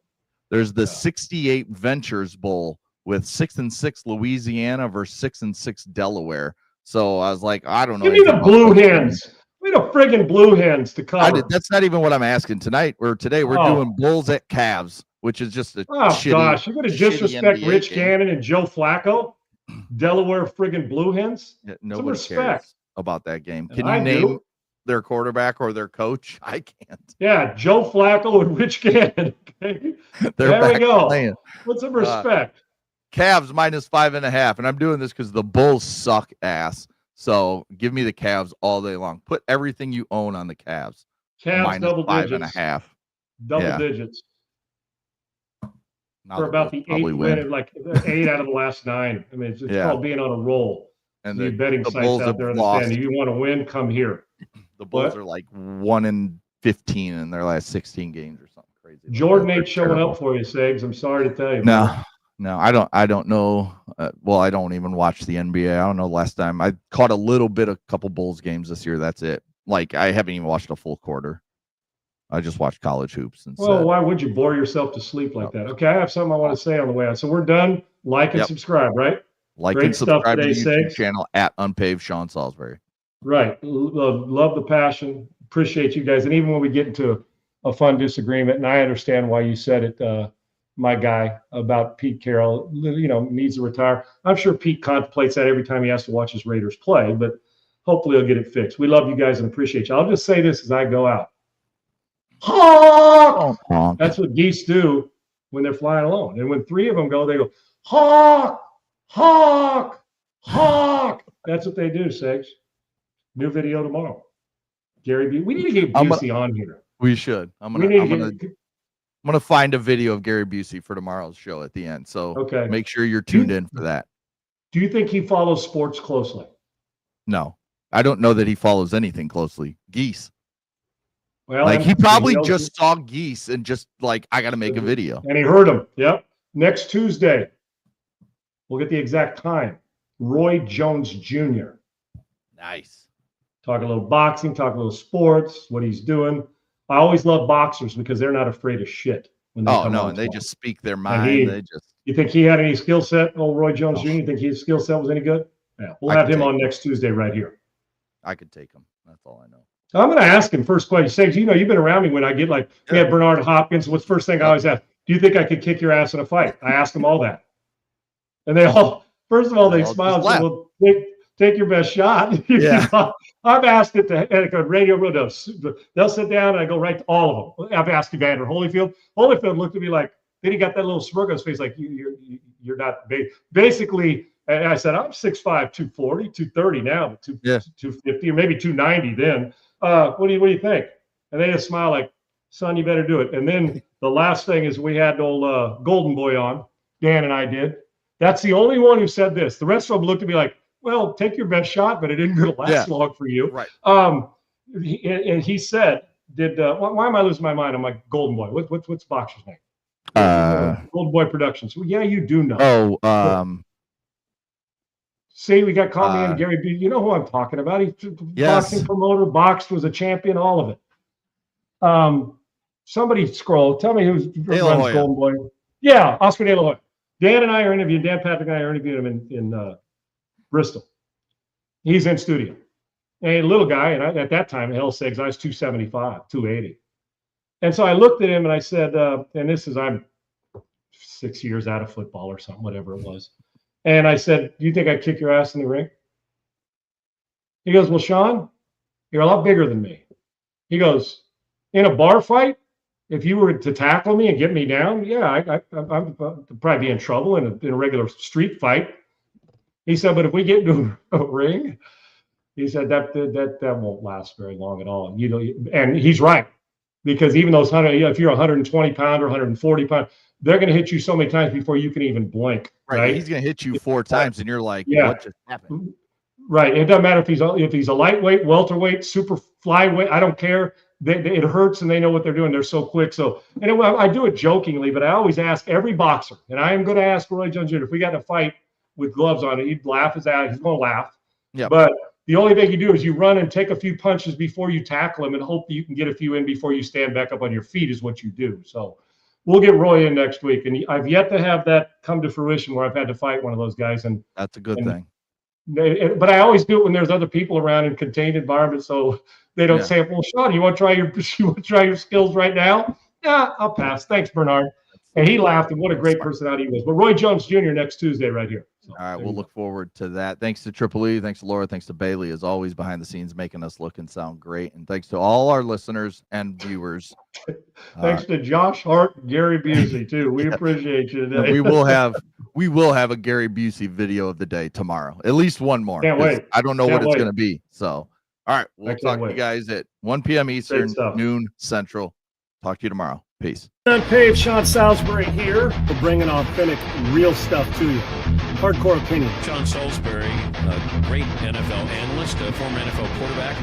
There's the 68 Ventures Bowl with 6-6 Louisiana versus 6-6 Delaware. So I was like, I don't know. Give me the blue hens. We had a friggin' blue hens to cover. That's not even what I'm asking tonight. Today we're doing Bulls at Cavs, which is just a shitty. Gosh, you're going to disrespect NBA Rich game. Gannon and Joe Flacco? Delaware friggin' blue hens? Yeah, nobody cares about that game. Can you name their quarterback or their coach? I can't. Yeah, Joe Flacco and Rich Gannon. Okay? There we go. Playing. Put some respect. Cavs -5.5, and I'm doing this because the Bulls suck ass. So give me the Cavs all day long. Put everything you own on the Cavs. Cavs double digits. -5.5. Double digits. Now for about the eighth win, like 8 out of the last 9. I mean, it's called being on a roll. And the betting the sites Bulls out there lost. understand. If you want to win, come here. The Bulls are like 1-15 in their last 16 games or something crazy. Jordan ain't showing up for you, Sags. I'm sorry to tell you. No, I don't know. Well, I don't even watch the NBA. I don't know. Last time I caught a couple Bulls games this year. That's it. Like I haven't even watched a full quarter. I just watched college hoops. Well, why would you bore yourself to sleep like that? Okay, I have something I want to say on the way out. So we're done. Like and subscribe, right? Like Great and subscribe today, to the YouTube Sags. channel at Unpaved Sean Salisbury. Right. Love the passion. Appreciate you guys. And even when we get into a fun disagreement, and I understand why you said it, my guy, about Pete Carroll, needs to retire. I'm sure Pete contemplates that every time he has to watch his Raiders play, but hopefully he'll get it fixed. We love you guys and appreciate you. I'll just say this as I go out. Honk! Honk. That's what geese do when they're flying alone. And when 3 of them go, they go, honk, honk, honk. That's what they do, Segs. New video tomorrow. Gary B. We need to get Busey on here. We should. I'm gonna find a video of Gary Busey for tomorrow's show at the end. So make sure you're tuned in for that. Do you think he follows sports closely? No, I don't know that he follows anything closely. Geese. Well, like he probably just saw geese and just like, I got to make a video. And he heard them. Yep. Next Tuesday, we'll get the exact time. Roy Jones Jr. Nice. Talk a little boxing, talk a little sports, what he's doing. I always love boxers because they're not afraid of shit. When they come on and they talk. just speak their mind. You think he had any skill set, old Roy Jones Jr.? You think his skill set was any good? Yeah, we'll have him on next Tuesday right here. I could take him. That's all I know. I'm going to ask him first question. Say, you've been around me when I get like, we had Bernard Hopkins. What's the first thing I always ask? Do you think I could kick your ass in a fight? I ask them all that. And they all, first of all, they smile and say, well, take your best shot. Yeah. I've asked it at a radio room. They'll sit down and I go right to all of them. I've asked Evander Holyfield. Holyfield looked at me like, then he got that little smirk on his face like, you're not basically. And I said, I'm 6'5", 240, 230 now, but 250 or maybe 290 then. What do you think? And they just smile like, son, you better do it. And then the last thing is we had old Golden Boy on. Dan and I did. That's the only one who said this. The rest of them looked at me like, well, take your best shot, but it isn't going to last long for you. Right. And he said, why am I losing my mind? I'm like, Golden Boy. What's the boxer's name? Golden Boy Productions. Well, yeah, you do know. See, we got called me in Gary B. You know who I'm talking about. He's a boxing promoter, boxed, was a champion, all of it. Somebody scroll. Tell me who's runs Golden Boy. Yeah, Oscar De La Hoya. Dan and I are interviewing, Dan Patrick and I are interviewing him in Bristol. He's in studio. A little guy, and at that time, hell sakes, I was 275, 280. And so I looked at him and I said, I'm 6 years out of football or something, whatever it was. And I said, do you think I'd kick your ass in the ring? He goes, well, Sean, you're a lot bigger than me. He goes, in a bar fight, if you were to tackle me and get me down, yeah, I'm probably be in trouble in a regular street fight. He said, but if we get into a ring, he said that won't last very long at all. And he's right, because even those if you're 120 pound or 140 pound, they're going to hit you so many times before you can even blink. Right? He's going to hit you 4 times, and you're like, what just happened? Right. It doesn't matter if he's a lightweight, welterweight, super flyweight. I don't care. It hurts, and they know what they're doing. They're so quick. So, and I do it jokingly, but I always ask every boxer, and I am going to ask Roy Jones Jr. if we got in a fight with gloves on it, he'd laugh his ass. He's going to laugh. Yeah. But the only thing you do is you run and take a few punches before you tackle him, and hope that you can get a few in before you stand back up on your feet is what you do. So. We'll get Roy in next week, and I've yet to have that come to fruition where I've had to fight one of those guys. And that's a good thing. But I always do it when there's other people around in contained environments, so they don't say, "Well, Sean, you want to try your skills right now?" Yeah, I'll pass. Thanks, Bernard. And he laughed, and what a great personality he was. But Roy Jones Jr. next Tuesday right here. So, all right, we'll look forward to that. Thanks to Triple E, thanks to Laura, thanks to Bailey, as always, behind the scenes, making us look and sound great. And thanks to all our listeners and viewers. Thanks to Josh Hart and Gary Busey, too. We appreciate you today. We will have a Gary Busey video of the day tomorrow. At least one more. Can't wait. I don't know what it's going to be. So, all right, we'll talk to you guys at 1 p.m. Eastern, noon Central. Talk to you tomorrow. Peace. UNPAVED, Sean Salisbury here. We're bringing authentic, real stuff to you. Hardcore opinion. Sean Salisbury, a great NFL analyst, a former NFL quarterback.